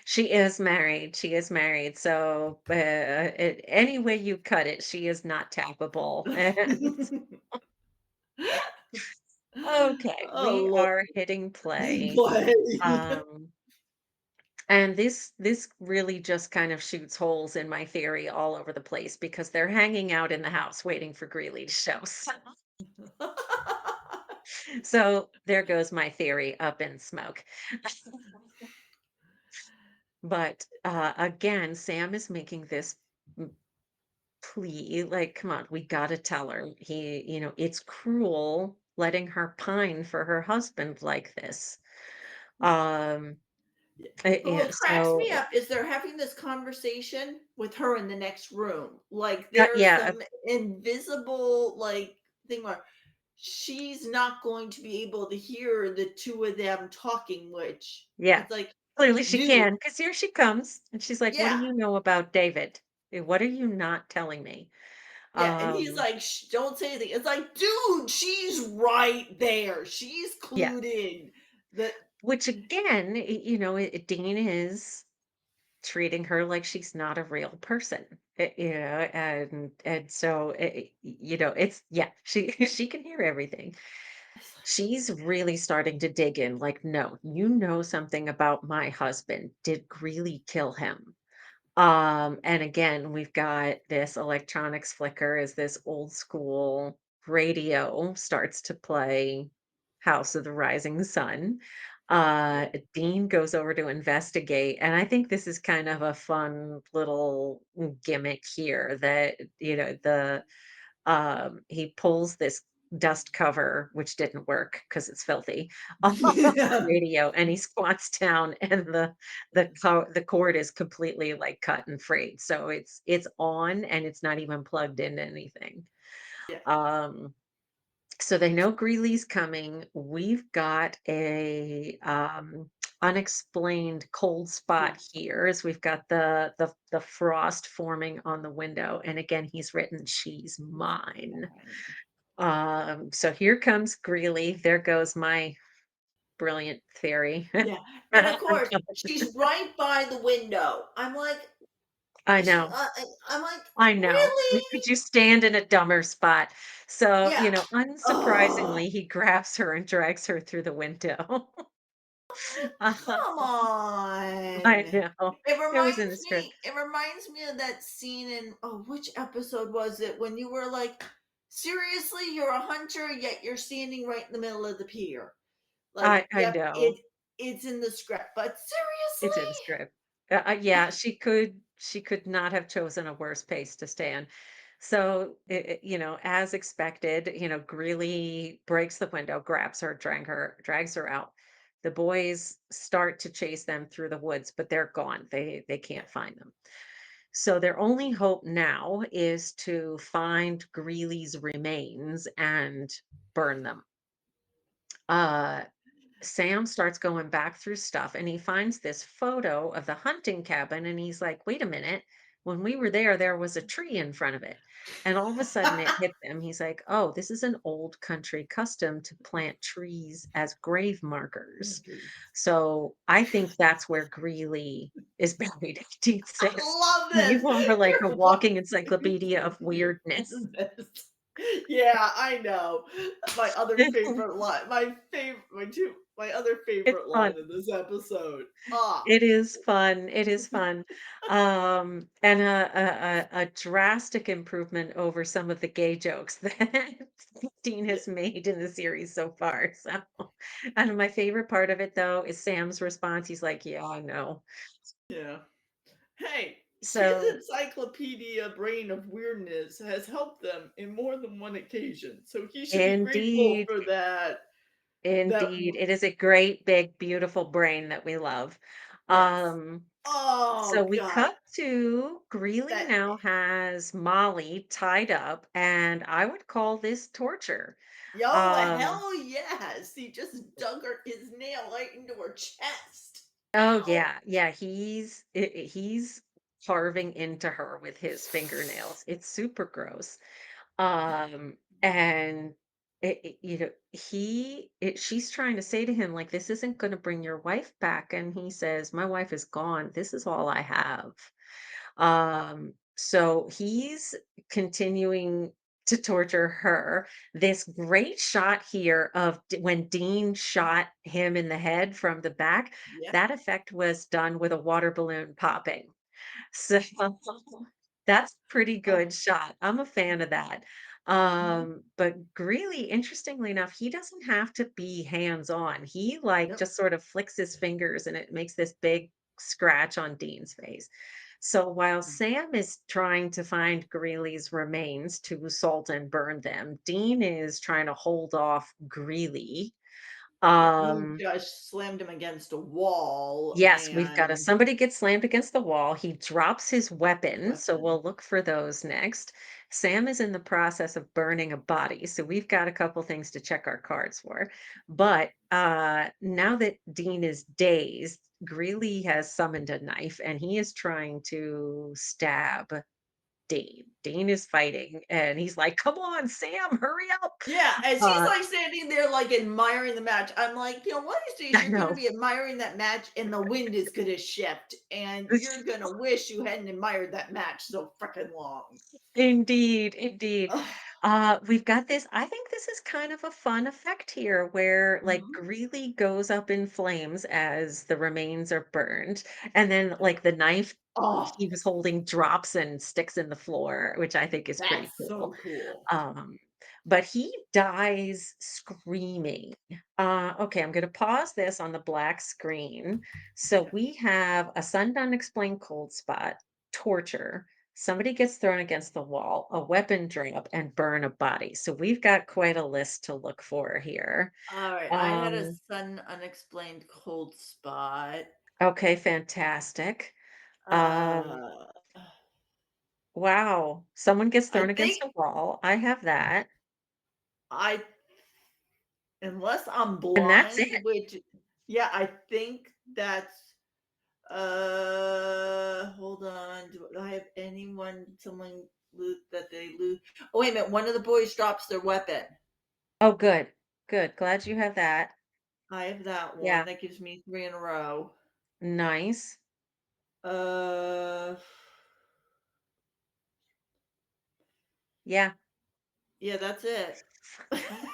Speaker 1: She is married, so, any way you cut it, she is not tappable, and okay,
Speaker 2: Oh,
Speaker 1: we
Speaker 2: Lord.
Speaker 1: are hitting play,
Speaker 2: Play.
Speaker 1: um, and this really just kind of shoots holes in my theory all over the place, because they're hanging out in the house waiting for Greeley to show, so there goes my theory up in smoke. But, again, Sam is making this plea, like, come on, we gotta tell her. It's cruel letting her pine for her husband like this. Um,
Speaker 2: But what cracks
Speaker 1: so
Speaker 2: me up is they're having this conversation with her in the next room. Like,
Speaker 1: that,
Speaker 2: there's
Speaker 1: yeah,
Speaker 2: some invisible, like, thing where she's not going to be able to hear the 2 of them talking, which
Speaker 1: yeah.
Speaker 2: it's like,
Speaker 1: Clearly she
Speaker 2: "Dude."
Speaker 1: can, because here she comes, and she's like, "What do
Speaker 2: Yeah,
Speaker 1: you know about David? What are you not telling me?"
Speaker 2: yeah, and he's
Speaker 1: Um,
Speaker 2: like, "Shh, don't say anything." It's like, "Dude, she's right there. She's
Speaker 1: yeah.
Speaker 2: clued in." That
Speaker 1: Which again, Dean is treating her like she's not a real person. And so it's, yeah, she she can hear everything. She's really starting to dig in, like, no, you know something about my husband. Did Greeley kill him? And again, we've got this electronics flicker as this old school radio starts to play House of the Rising Sun.
Speaker 2: Yeah.
Speaker 1: Dean goes over to investigate, and I think this is kind of a fun little gimmick here, that, he pulls this dust cover, which didn't work because it's filthy, off the radio, and he squats down, and the cord is completely, like, cut and frayed, so it's on, and it's not even plugged into anything.
Speaker 2: Yeah.
Speaker 1: Um, so they know Greeley's coming. We've got a, unexplained cold
Speaker 2: Yeah.
Speaker 1: spot here, as we've got the frost forming on the window, and again, he's written, "She's mine." So here comes Greeley. There goes my brilliant theory.
Speaker 2: Yeah, and of
Speaker 1: On
Speaker 2: course,
Speaker 1: top of
Speaker 2: she's right by the window.
Speaker 1: I
Speaker 2: Sh
Speaker 1: know,
Speaker 2: I'm like,
Speaker 1: I know.
Speaker 2: "Really?"
Speaker 1: Could you stand in a dumber spot? So,
Speaker 2: Yeah. Oh.
Speaker 1: unsurprisingly, he grabs her and drags her through the window.
Speaker 2: Come
Speaker 1: I
Speaker 2: on.
Speaker 1: know. It was in the script.
Speaker 2: It reminds me of that scene in, oh, which episode was it when you were like, seriously, you're a hunter, yet you're standing right in the middle of the pier. Like,
Speaker 1: I
Speaker 2: yep,
Speaker 1: know.
Speaker 2: it's in the script, but
Speaker 1: It's in the
Speaker 2: seriously?
Speaker 1: script. Yeah, she could not have chosen a worse pace to stand. So, as expected, Greeley breaks the window, grabs her, drags her out. The boys start to chase them through the woods, but they're gone. They can't find them. So their only hope now is to find Greeley's remains and burn them. Uh Sam starts going back through stuff and he finds this photo of the hunting cabin and he's like, wait a minute. When we were there, there was a tree in front of it. And all of a sudden it hit him. He's like, oh, this is an old country custom to plant trees as grave markers. So I think that's where Greeley is buried. 1860.
Speaker 2: I love
Speaker 1: You are
Speaker 2: this.
Speaker 1: like a
Speaker 2: You're
Speaker 1: walking
Speaker 2: walking
Speaker 1: encyclopedia of weirdness.
Speaker 2: weirdness. Yeah, I know. My other favorite line, my other
Speaker 1: It's
Speaker 2: favorite
Speaker 1: fun.
Speaker 2: line in this episode. Ah,
Speaker 1: It is fun, it is fun. And a drastic improvement over some of the gay jokes that Dean
Speaker 2: yeah,
Speaker 1: has made in the series so far, so and my favorite part of it, though, is Sam's response, he's like, "Yeah, I know."
Speaker 2: yeah. Hey, his
Speaker 1: So
Speaker 2: encyclopedia brain of weirdness has helped them in more than one occasion, so he should be grateful
Speaker 1: indeed,
Speaker 2: for that. That
Speaker 1: indeed, it is a great, big, beautiful brain that we love.
Speaker 2: yes.
Speaker 1: Um So
Speaker 2: Oh
Speaker 1: we
Speaker 2: god,
Speaker 1: cut to Greeley
Speaker 2: that
Speaker 1: now has Molly tied up, and I would call this torture.
Speaker 2: yo,
Speaker 1: Um,
Speaker 2: hell yes! He just dug his nail right into her chest.
Speaker 1: oh
Speaker 2: Ow!
Speaker 1: yeah, yeah, he's carving into her with his fingernails. It's super gross. And she's trying to say to him like, this isn't going to bring your wife back, and he says, my wife is gone. This is all I have. So he's continuing to torture her. This great shot here of when Dean shot him in the head from the back,
Speaker 2: Yeah.
Speaker 1: that effect was done with a water balloon popping. So that's pretty
Speaker 2: Oh,
Speaker 1: good shot. I'm a fan of that.
Speaker 2: mhm.
Speaker 1: But Greeley, interestingly enough, he doesn't have to be hands-on. He like
Speaker 2: Yep.
Speaker 1: just sort of flicks his fingers and it makes this big scratch on Dean's face. So while Sam is trying to find Greeley's remains to salt and burn them, Dean is trying to hold off Greeley.
Speaker 2: Yeah, who
Speaker 1: Um,
Speaker 2: just slammed him against a wall
Speaker 1: Yes, we've got a
Speaker 2: and
Speaker 1: somebody gets slammed against the wall. He drops his weapon, so
Speaker 2: weapon.
Speaker 1: we'll look for those next. Sam is in the process of burning a body, so we've got a couple things to check our cards for.
Speaker 2: Yep.
Speaker 1: But now that Dean is dazed, Greeley has summoned a knife and he is trying to stab Dean. Dean is fighting and he's like, "Come on, Sam, hurry up!"
Speaker 2: Yeah, and she's,
Speaker 1: Uh,
Speaker 2: like, standing there, like, admiring the match. I'm like, "You know, one of these days
Speaker 1: I
Speaker 2: you're gonna
Speaker 1: know.
Speaker 2: be admiring that match and the wind is gonna shift, and you're gonna wish you hadn't admired that match so fricking long."
Speaker 1: Indeed, indeed.
Speaker 2: Ugh.
Speaker 1: We've got this. I think this is kind of a fun effect here where like
Speaker 2: Mhm.
Speaker 1: Greeley goes up in flames as the remains are burned, and then like the knife
Speaker 2: Oh,
Speaker 1: he was holding drops and sticks in the floor, which I think is pretty
Speaker 2: that's
Speaker 1: cool.
Speaker 2: so cool.
Speaker 1: Um, but he dies screaming. Okay, I'm going to pause this on the black screen. So
Speaker 2: Okay.
Speaker 1: we have a sudden unexplained cold spot, torture, somebody gets thrown against the wall, a weapon drop, and burn a body. So we've got quite a list to look for here.
Speaker 2: Alright, I had a
Speaker 1: Um,
Speaker 2: sudden unexplained cold spot.
Speaker 1: okay, fantastic. Um,
Speaker 2: Uh,
Speaker 1: wow, someone gets
Speaker 2: I
Speaker 1: thrown against
Speaker 2: think
Speaker 1: a wall. I have that.
Speaker 2: I unless I'm
Speaker 1: And that's it.
Speaker 2: blind, which yeah, I think that's hold on. Do I have someone lose that they lose? Oh, wait a minute. One of the boys drops their weapon.
Speaker 1: Oh, good. Good. Glad you have that.
Speaker 2: I have that one.
Speaker 1: Yeah.
Speaker 2: That gives me three in a row.
Speaker 1: Nice.
Speaker 2: Uh,
Speaker 1: Yeah.
Speaker 2: yeah, that's it.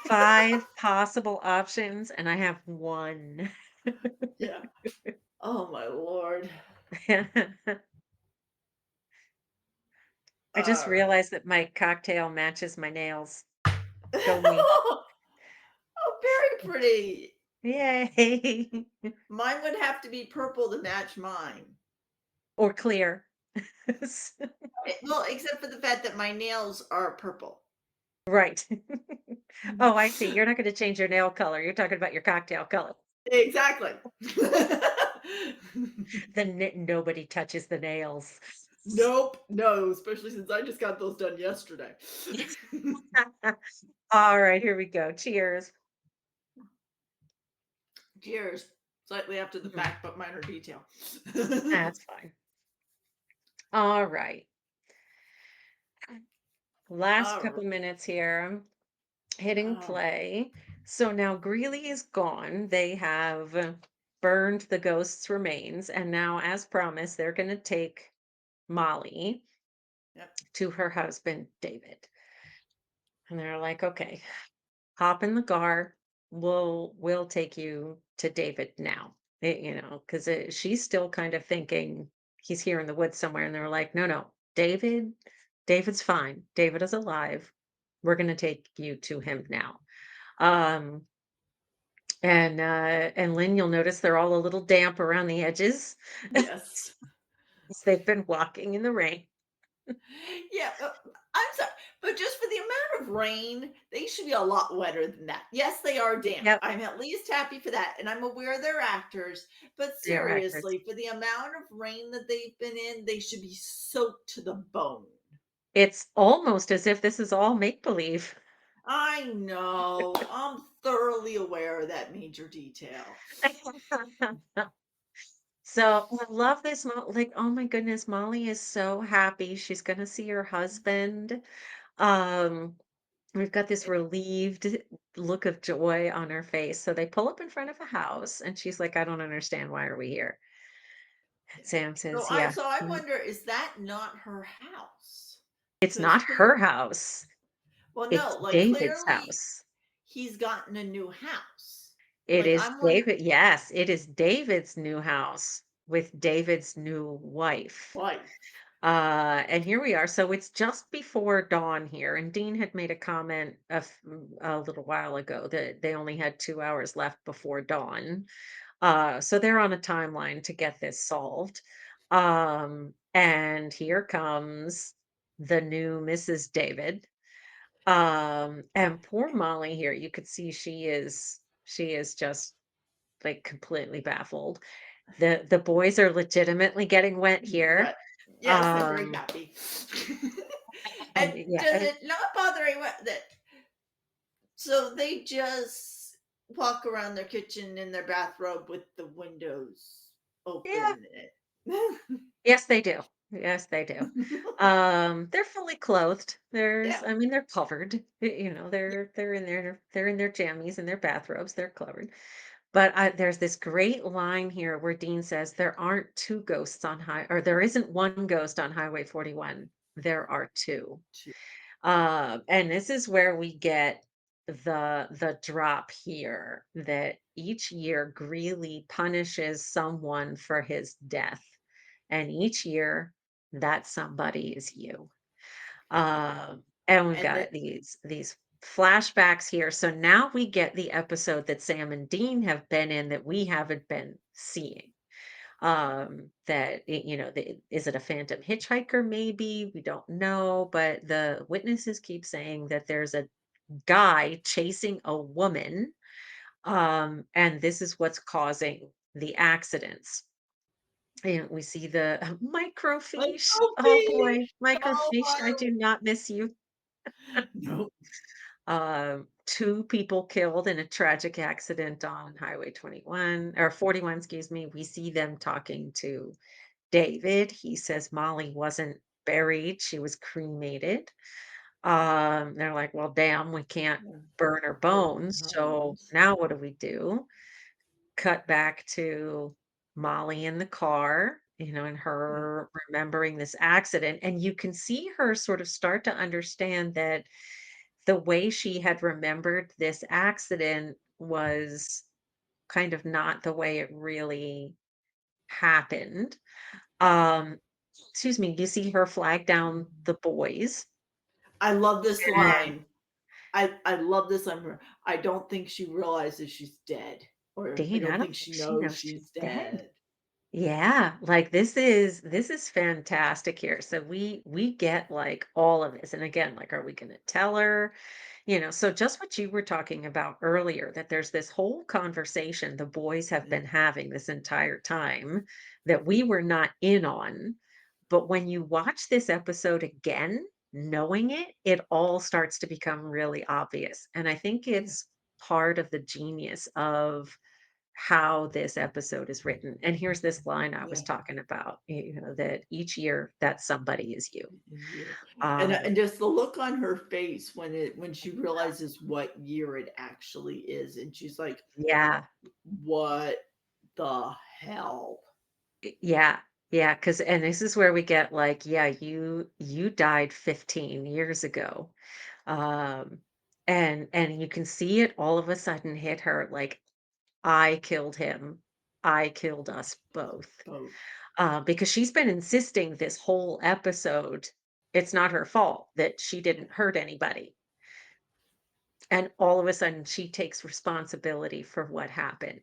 Speaker 1: 5 possible options, and I have 1.
Speaker 2: Yeah. Oh my lord.
Speaker 1: I just
Speaker 2: Alright.
Speaker 1: realized that my cocktail matches my nails. Go me.
Speaker 2: Oh, very pretty.
Speaker 1: Yay.
Speaker 2: Mine would have to be purple to match mine.
Speaker 1: Or clear.
Speaker 2: Well, except for the fact that my nails are purple.
Speaker 1: Right. Oh, I see. You're not gonna change your nail color. You're talking about your cocktail color.
Speaker 2: Exactly.
Speaker 1: Then nobody touches the nails.
Speaker 2: Nope, no, especially since I just got those done yesterday.
Speaker 1: All right, here we go. Cheers.
Speaker 2: Cheers. Slightly after the
Speaker 1: Mhm.
Speaker 2: fact, but minor detail.
Speaker 1: That's fine. All right. Last couple
Speaker 2: Alright.
Speaker 1: minutes here. Hitting
Speaker 2: Oh,
Speaker 1: play. So now Greeley is gone. They have burned the ghost's remains, and now, as promised, they're going to take Molly
Speaker 2: yep.
Speaker 1: to her husband, David. And they're like, okay, hop in the car. We'll take you to David now. Because she's still kind of thinking he's here in the woods somewhere. And they're like, no, no, David's fine. David is alive. We're going to take you to him now. Um, and Lynn, you'll notice they're all a little damp around the edges.
Speaker 2: Yes.
Speaker 1: They've been walking in the rain.
Speaker 2: Yeah, I'm sorry, but just for the amount of rain, they should be a lot wetter than that. Yes, they are damp.
Speaker 1: Yep,
Speaker 2: I'm at least happy for that, and I'm aware they're actors, but
Speaker 1: they're actors.
Speaker 2: seriously, for the amount of rain that they've been in, they should be soaked to the bone.
Speaker 1: It's almost as if this is all make believe.
Speaker 2: I know. I'm thoroughly aware of that major detail.
Speaker 1: So I love this. Like, oh my goodness, Molly is so happy. She's gonna see her husband. Um, we've got this relieved look of joy on her face. So they pull up in front of a house, and she's like, "I don't understand. Why are we here?" And Sam
Speaker 2: So
Speaker 1: says,
Speaker 2: I
Speaker 1: "Yeah,
Speaker 2: so I wonder, is that not her house?
Speaker 1: it's
Speaker 2: Because
Speaker 1: not her house.
Speaker 2: well,
Speaker 1: It's
Speaker 2: no, like,
Speaker 1: David's
Speaker 2: clearly
Speaker 1: house.
Speaker 2: he's gotten a new house.
Speaker 1: It
Speaker 2: Like,
Speaker 1: is
Speaker 2: I'm wondering,
Speaker 1: David. Yes, it is David's new house with David's new wife."
Speaker 2: wife.
Speaker 1: And here we are. So it's just before dawn here. And Dean had made a comment a little while ago that they only had 2 hours left before dawn. So they're on a timeline to get this solved. And here comes the new Mrs. David. And poor Molly here, you could see she is just like completely baffled. The boys are legitimately getting wet here.
Speaker 2: But yes, I'm very
Speaker 1: Um,
Speaker 2: happy.
Speaker 1: and
Speaker 2: And
Speaker 1: yeah,
Speaker 2: does it not bother anyone that so they just walk around their kitchen in their bathrobe with the windows
Speaker 1: yeah,
Speaker 2: open?
Speaker 1: yes, they do. Yes, they do. They're fully clothed.
Speaker 2: Yeah.
Speaker 1: I mean, they're covered. They're in their jammies and their bathrobes. They're covered. But there's this great line here where Dean says there aren't two ghosts on or there isn't one ghost on Highway 41. There are two. And this is where we get the drop here that each year Greeley punishes someone for his death, and each year that somebody is you. And we've
Speaker 2: And
Speaker 1: got
Speaker 2: that
Speaker 1: these flashbacks here. So now we get the episode that Sam and Dean have been in that we haven't been seeing. Is it a phantom hitchhiker? Maybe we don't know, but the witnesses keep saying that there's a guy chasing a woman, and this is what's causing the accidents. And we see the
Speaker 2: like,
Speaker 1: microfiche. Oh
Speaker 2: "Sophie,
Speaker 1: boy,
Speaker 2: oh
Speaker 1: microfiche, I
Speaker 2: my"
Speaker 1: do not miss you.
Speaker 2: No.
Speaker 1: Two people killed in a tragic accident on Highway 21 or 41, excuse me. We see them talking to David. He says Molly wasn't buried, she was cremated. They're like, well, damn, we can't
Speaker 2: Yeah.
Speaker 1: burn her
Speaker 2: Burn
Speaker 1: bones.
Speaker 2: her
Speaker 1: So
Speaker 2: bones.
Speaker 1: now what do we do? Cut back to Molly in the car, and
Speaker 2: Yeah.
Speaker 1: her remembering this accident. And you can see her sort of start to understand that the way she had remembered this accident was kind of not the way it really happened. Um, excuse me, you see her flag down the boys.
Speaker 2: I love this
Speaker 1: And
Speaker 2: line. I love this line from her. "I don't think she realizes she's dead," or, "I
Speaker 1: Dean, I
Speaker 2: don't
Speaker 1: don't
Speaker 2: think
Speaker 1: think
Speaker 2: she
Speaker 1: she
Speaker 2: knows
Speaker 1: knows she's
Speaker 2: she's
Speaker 1: dead.
Speaker 2: dead."
Speaker 1: Yeah, like this is fantastic here. So we get like all of this. And again, like, are we gonna tell her? So just what you were talking about earlier, that there's this whole conversation the boys have
Speaker 2: Yeah,
Speaker 1: been having this entire time that we were not in on. But when you watch this episode again, knowing it, it all starts to become really obvious. And I think
Speaker 2: yeah,
Speaker 1: it's part of the genius of how this episode is written. And here's this line I was
Speaker 2: yeah.
Speaker 1: talking about, that each year that somebody is you.
Speaker 2: Is you.
Speaker 1: Um,
Speaker 2: And just the look on her face when she realizes what year it actually is, and she's like,
Speaker 1: yeah,
Speaker 2: "What the hell?"
Speaker 1: yeah, yeah. Cause, and this is where we get like, yeah, you died 15 years ago. Um, and you can see it all of a sudden hit her like, I killed him. I killed us both.
Speaker 2: Both.
Speaker 1: Because she's been insisting this whole episode it's not her fault that she
Speaker 2: Yeah,
Speaker 1: didn't hurt anybody. And all of a sudden she takes responsibility for what happened.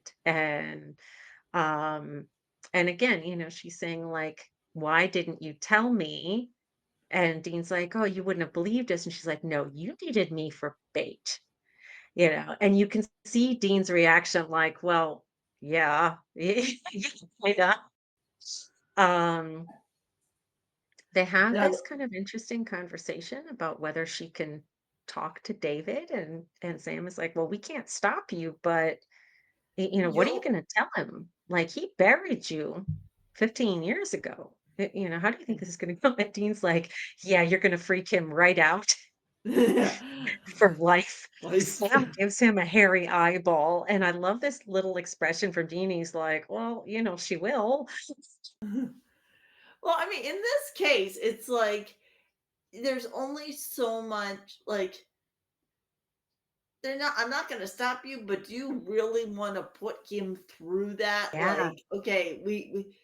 Speaker 1: Um and again, she's saying like, why didn't you tell me? And Dean's like, oh, you wouldn't have believed us. And she's like, no, you needed me for bait. And you can see Dean's reaction like, well, yeah, kind um they have
Speaker 2: and I
Speaker 1: this kind of interesting conversation about whether she can talk to David, and Sam is like, well, we can't stop you, but what are you
Speaker 2: you'll
Speaker 1: going to tell him? Like, he buried you 15 years ago. How do you think this is going to go? And Dean's like, yeah, you're going to freak him right out
Speaker 2: yeah.
Speaker 1: for life.
Speaker 2: Life.
Speaker 1: Sam gives him a hairy eyeball, and I love this little expression from Dean. He's like, well, she will.
Speaker 2: Well, I mean, in this case, it's like there's only so much like they're not I'm not gonna stop you, but do you really wanna put him through that?
Speaker 1: Yeah,
Speaker 2: Like, okay, we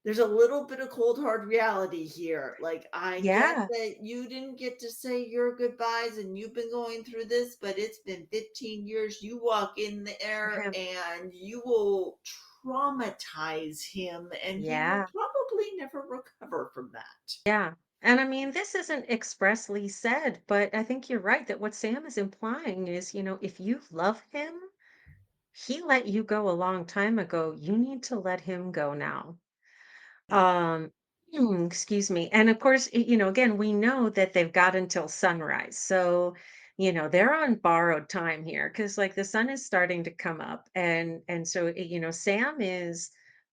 Speaker 2: there's a little bit of cold hard reality here. Like, I get
Speaker 1: yeah,
Speaker 2: that you didn't get to say your goodbyes and you've been going through this, but it's been 15 years. You walk in
Speaker 1: for
Speaker 2: there
Speaker 1: him.
Speaker 2: and you will traumatize him, and he will
Speaker 1: Yeah.
Speaker 2: probably never recover from that.
Speaker 1: Yeah. And I mean, this isn't expressly said, but I think you're right that what Sam is implying is, if you love him, he let you go a long time ago. You need to let him go now.
Speaker 2: Yeah.
Speaker 1: Um, excuse me. And of course, again, we know that they've got until sunrise. So, they're on borrowed time here because like the sun is starting to come up. And so, Sam is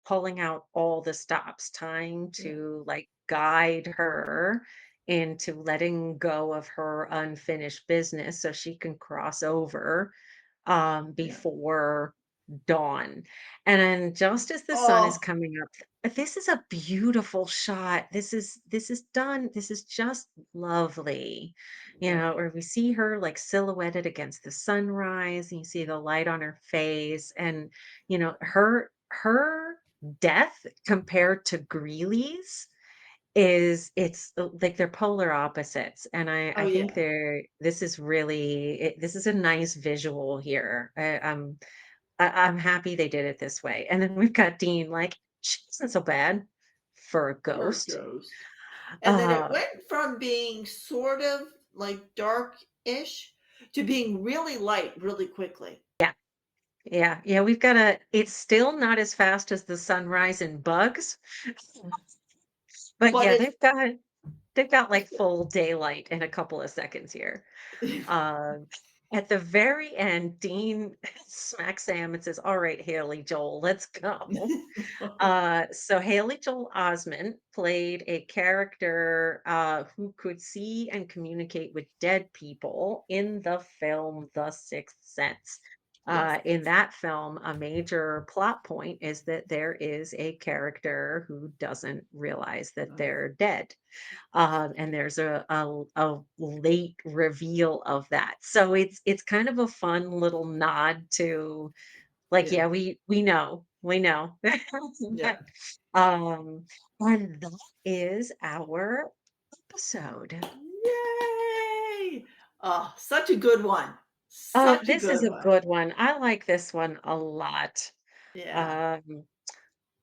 Speaker 1: pulling out all the stops, trying
Speaker 2: Yeah.
Speaker 1: to like guide her into letting go of her unfinished business so she can cross over
Speaker 2: Yeah.
Speaker 1: before dawn. And then just as the sun is
Speaker 2: Oh,
Speaker 1: coming up, this is a beautiful shot. This is done. This is just lovely.
Speaker 2: lovely.
Speaker 1: Or we see her like silhouetted against the sunrise, and you see the light on her face, and her death compared to Greeley's is it's like they're polar opposites, and I
Speaker 2: Oh,
Speaker 1: think
Speaker 2: yeah.
Speaker 1: this is a nice visual here. I'm happy they did it this way. And then we've got Dean like, "She isn't so bad for a
Speaker 2: For a
Speaker 1: ghost."
Speaker 2: ghost. And then it
Speaker 1: Uh,
Speaker 2: went from being sort of like dark-ish to being really light really quickly.
Speaker 1: yeah, yeah, yeah, we've got a it's still not as fast as the sunrise in Bugs, but
Speaker 2: But
Speaker 1: yeah,
Speaker 2: it's
Speaker 1: they've got like full daylight in a couple of seconds here. Um, at the very end, Dean smacks Sam and says, "All right, Haley Joel, let's go." So Haley Joel Osment played a character who could see and communicate with dead people in the film The Sixth Sense.
Speaker 2: Yes.
Speaker 1: In that film, a major plot point is that there is a character who doesn't realize that
Speaker 2: Uh,
Speaker 1: they're dead. And there's a late reveal of that. So it's kind of a fun little nod to Like,
Speaker 2: Yeah.
Speaker 1: yeah, we know, we know.
Speaker 2: Yeah.
Speaker 1: Um, and that is our episode.
Speaker 2: Yay! Oh, such a good one. Such a
Speaker 1: This is
Speaker 2: good
Speaker 1: a
Speaker 2: one.
Speaker 1: good one. I like this one a lot.
Speaker 2: Yeah.
Speaker 1: Um,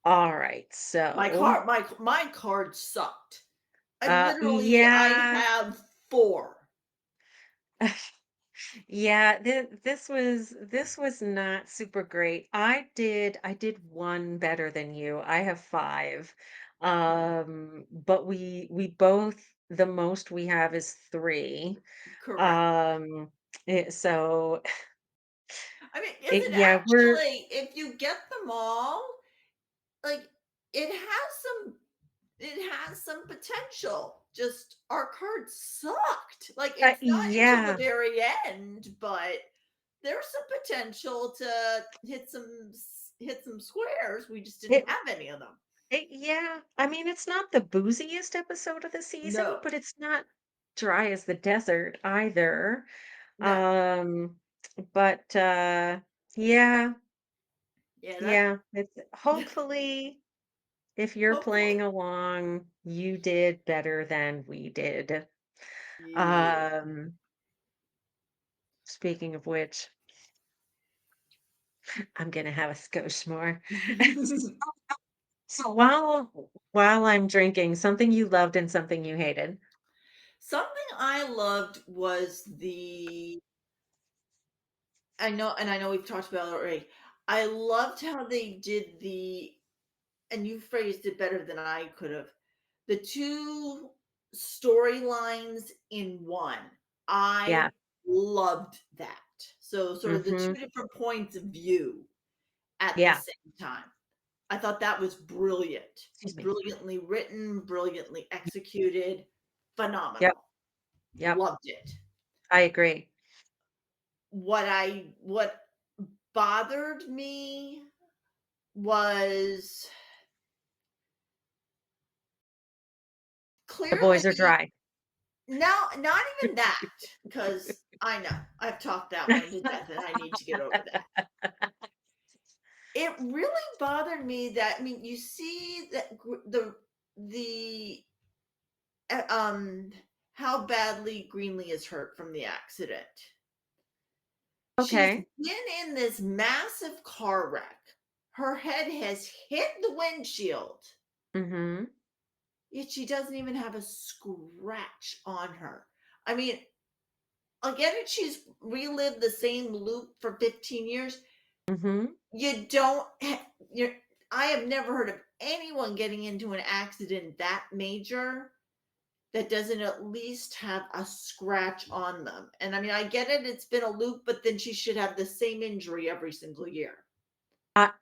Speaker 1: all right, so,
Speaker 2: My card sucked. I
Speaker 1: yeah.
Speaker 2: have 4.
Speaker 1: Yeah, this was not super great. I did one better than you. I have five.
Speaker 2: Yeah.
Speaker 1: But we both the most we have is three.
Speaker 2: Correct.
Speaker 1: Um so
Speaker 2: I mean, is
Speaker 1: it
Speaker 2: it
Speaker 1: yeah, we're
Speaker 2: actually if you get them all, like, it has some it has some potential. Just our cards sucked. Like, it's not until the
Speaker 1: yeah,
Speaker 2: very end, but there's some potential to hit some squares. We just didn't
Speaker 1: it,
Speaker 2: have any of them.
Speaker 1: yeah, I mean it's not the booziest episode of the season,
Speaker 2: No,
Speaker 1: but it's not dry as the desert either.
Speaker 2: no.
Speaker 1: Um but yeah,
Speaker 2: Yeah, that
Speaker 1: yeah, it's hopefully if you're playing
Speaker 2: hopefully.
Speaker 1: along, you did better than we did.
Speaker 2: Yeah.
Speaker 1: Um, Speaking of which, I'm gonna have a skosh more. So while I'm drinking, something you loved and something you hated.
Speaker 2: Something I loved was the I know we've talked about it already. I loved how they did and you phrased it better than I could have. The 2 storylines in one.
Speaker 1: Yeah.
Speaker 2: I loved that. So, sort of the 2
Speaker 1: Mhm.
Speaker 2: different points of view at the
Speaker 1: Yeah.
Speaker 2: same time. I thought that was brilliant.
Speaker 1: Excuse me.
Speaker 2: Brilliantly written, brilliantly executed,
Speaker 1: Yep.
Speaker 2: phenomenal.
Speaker 1: Yep.
Speaker 2: Loved it.
Speaker 1: I agree.
Speaker 2: What bothered me was
Speaker 1: The boys are
Speaker 2: clearly
Speaker 1: dry.
Speaker 2: no, not even that, because I know I've talked that one to death and I need to get over that. It really bothered me that I mean, you see that the uh, um how badly Greenlee is hurt from the accident. She's
Speaker 1: Okay.
Speaker 2: been in this massive car wreck. Her head has hit the windshield,
Speaker 1: Mhm.
Speaker 2: yet she doesn't even have a scratch on her. I mean, I get it, she's relived the same loop for 15 years.
Speaker 1: Mhm.
Speaker 2: You don't you're I have never heard of anyone getting into an accident that major that doesn't at least have a scratch on them. And I mean, I get it, it's been a loop, but then she should have the same injury every single year.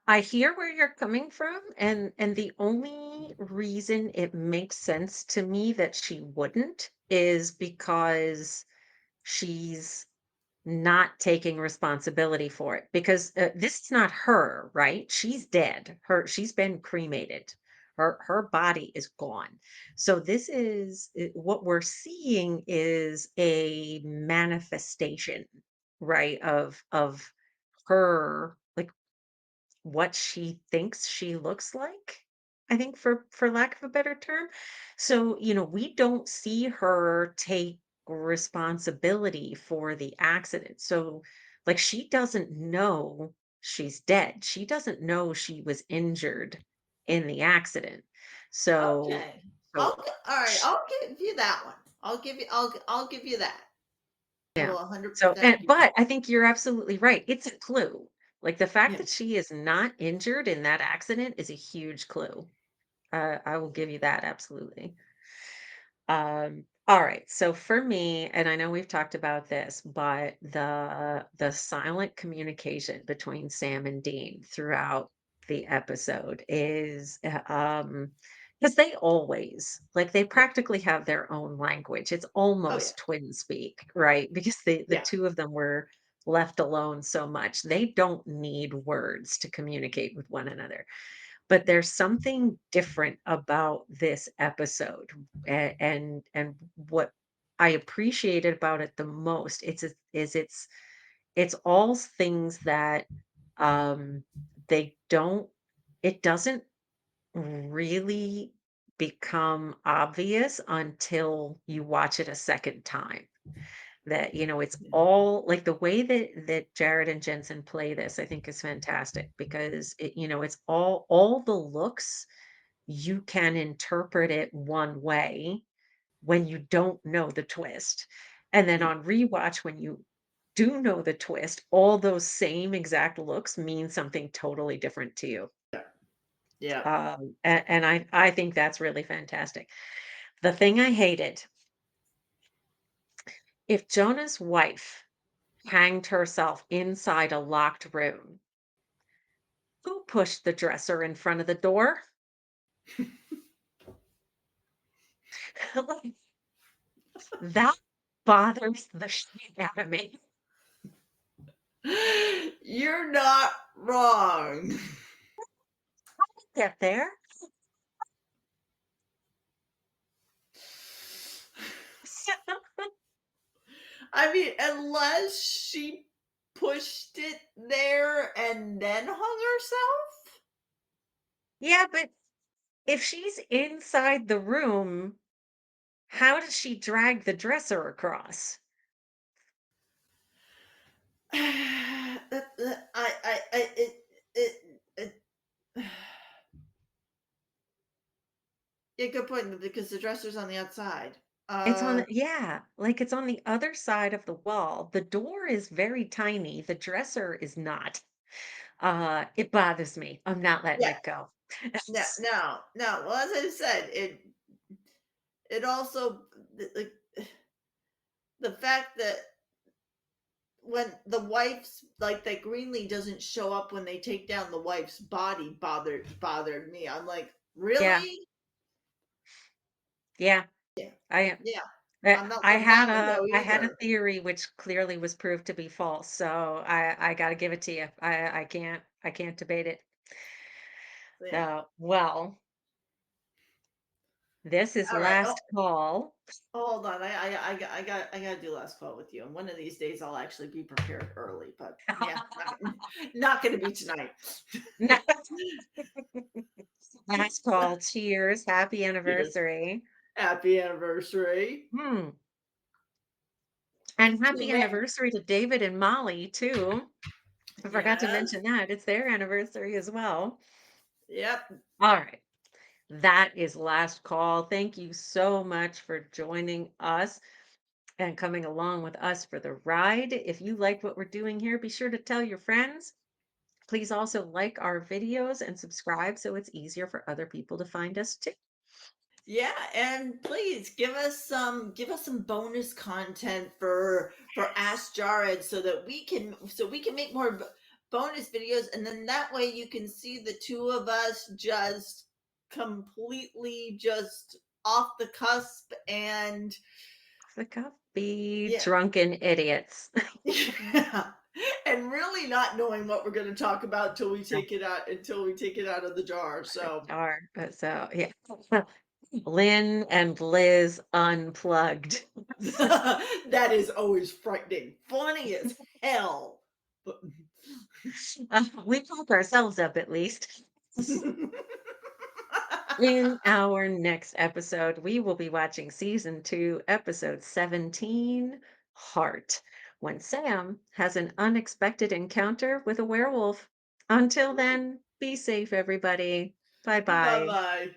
Speaker 1: I hear where you're coming from, and the only reason it makes sense to me that she wouldn't is because she's not taking responsibility for it because this is not her, right? She's dead. She's been cremated. Her body is gone. So this is what we're seeing is a manifestation, right? Of her like what she thinks she looks like, I think for lack of a better term. So, we don't see her take responsibility for the accident. So, like she doesn't know she's dead. She doesn't know she was injured in the accident. So,
Speaker 2: Okay.
Speaker 1: so
Speaker 2: All right,
Speaker 1: sh-
Speaker 2: I'll give you that one. I'll give you that. I
Speaker 1: yeah.
Speaker 2: will
Speaker 1: So,
Speaker 2: 100%
Speaker 1: and
Speaker 2: give you
Speaker 1: but I think you're absolutely right. It's a clue. Like the fact
Speaker 2: yeah.
Speaker 1: that she is not injured in that accident is a huge clue. I will give you that absolutely. All right. So for me, and I know we've talked about this, but the silent communication between Sam and Dean throughout the episode is because they always like they
Speaker 2: Yeah.
Speaker 1: practically have their own language. It's
Speaker 2: Oh, yeah.
Speaker 1: almost twin speak, right? Because the
Speaker 2: Yeah.
Speaker 1: two of them were left alone so much. They don't need words to communicate with one another. But there's something different about this episode, and what I appreciated about it the most, it's all things that Um, they don't it doesn't really become obvious until you watch it a second time. That, it's
Speaker 2: Yeah,
Speaker 1: all like the way that Jared and Jensen play this, I think is fantastic because it's all the looks, you can interpret it one way when you don't know the twist. And then
Speaker 2: yeah,
Speaker 1: on rewatch, when you do know the twist, all those same exact looks mean something totally different to you.
Speaker 2: yeah.
Speaker 1: And I think that's really fantastic. The thing I hated, if Jonah's wife hanged herself inside a locked room, who pushed the dresser in front of the door? Like, that bothers the shit out of me.
Speaker 2: You're not wrong.
Speaker 1: Get there.
Speaker 2: I mean, unless she pushed it there and then hung herself?
Speaker 1: Yeah, but if she's inside the room, how does she drag the dresser across?
Speaker 2: It yeah, good point, because the dresser's on the outside.
Speaker 1: It's on
Speaker 2: Uh,
Speaker 1: the yeah, like, it's on the other side of the wall. The door is very tiny, the dresser is not. It bothers me. I'm not letting
Speaker 2: yeah,
Speaker 1: it go.
Speaker 2: no, no, no, well, as I said, it also the fact that when the wife's like, that Greenlee doesn't show up when they take down the wife's body bothered me. I'm like,
Speaker 1: Yeah,
Speaker 2: "Really?"
Speaker 1: yeah,
Speaker 2: Yeah,
Speaker 1: I
Speaker 2: yeah.
Speaker 1: I
Speaker 2: I'm not
Speaker 1: I
Speaker 2: letting
Speaker 1: had
Speaker 2: that one go
Speaker 1: a I had a
Speaker 2: either.
Speaker 1: theory which clearly was proved to be false, so I gotta give it to you. I can't debate it.
Speaker 2: Yeah.
Speaker 1: So, well, this is
Speaker 2: Alright. Oh,
Speaker 1: last call.
Speaker 2: hold on. I gotta do last call with you, and one of these days I'll actually be prepared early, but yeah, not gonna be tonight.
Speaker 1: No. Last call. Cheers. Happy
Speaker 2: Cheers.
Speaker 1: anniversary.
Speaker 2: Happy anniversary.
Speaker 1: Hmm. And
Speaker 2: So
Speaker 1: happy
Speaker 2: ma
Speaker 1: anniversary to David and Molly too. I forgot to
Speaker 2: Yes.
Speaker 1: mention that. It's their anniversary as well.
Speaker 2: Yep.
Speaker 1: All right. That is last call. Thank you so much for joining us and coming along with us for the ride. If you like what we're doing here, be sure to tell your friends. Please also like our videos and subscribe so it's easier for other people to find us too.
Speaker 2: Yeah, and please give us some bonus content for Ask Jared so that we can make more bonus videos, and then that way you can see the two of us just completely just off the cusp and
Speaker 1: Click up, be
Speaker 2: yeah.
Speaker 1: drunken idiots.
Speaker 2: Yeah. And really not knowing what we're going to talk about until we take it out of the jar. So
Speaker 1: Are so yeah. Lynn and Liz unplugged.
Speaker 2: that is always frightening. Funny as hell. But
Speaker 1: We talk ourselves up at least. In our next episode, we will be watching season 2, episode 17, Heart, when Sam has an unexpected encounter with a werewolf. Until then, be safe, everybody. Bye
Speaker 2: bye
Speaker 1: bye.
Speaker 2: bye.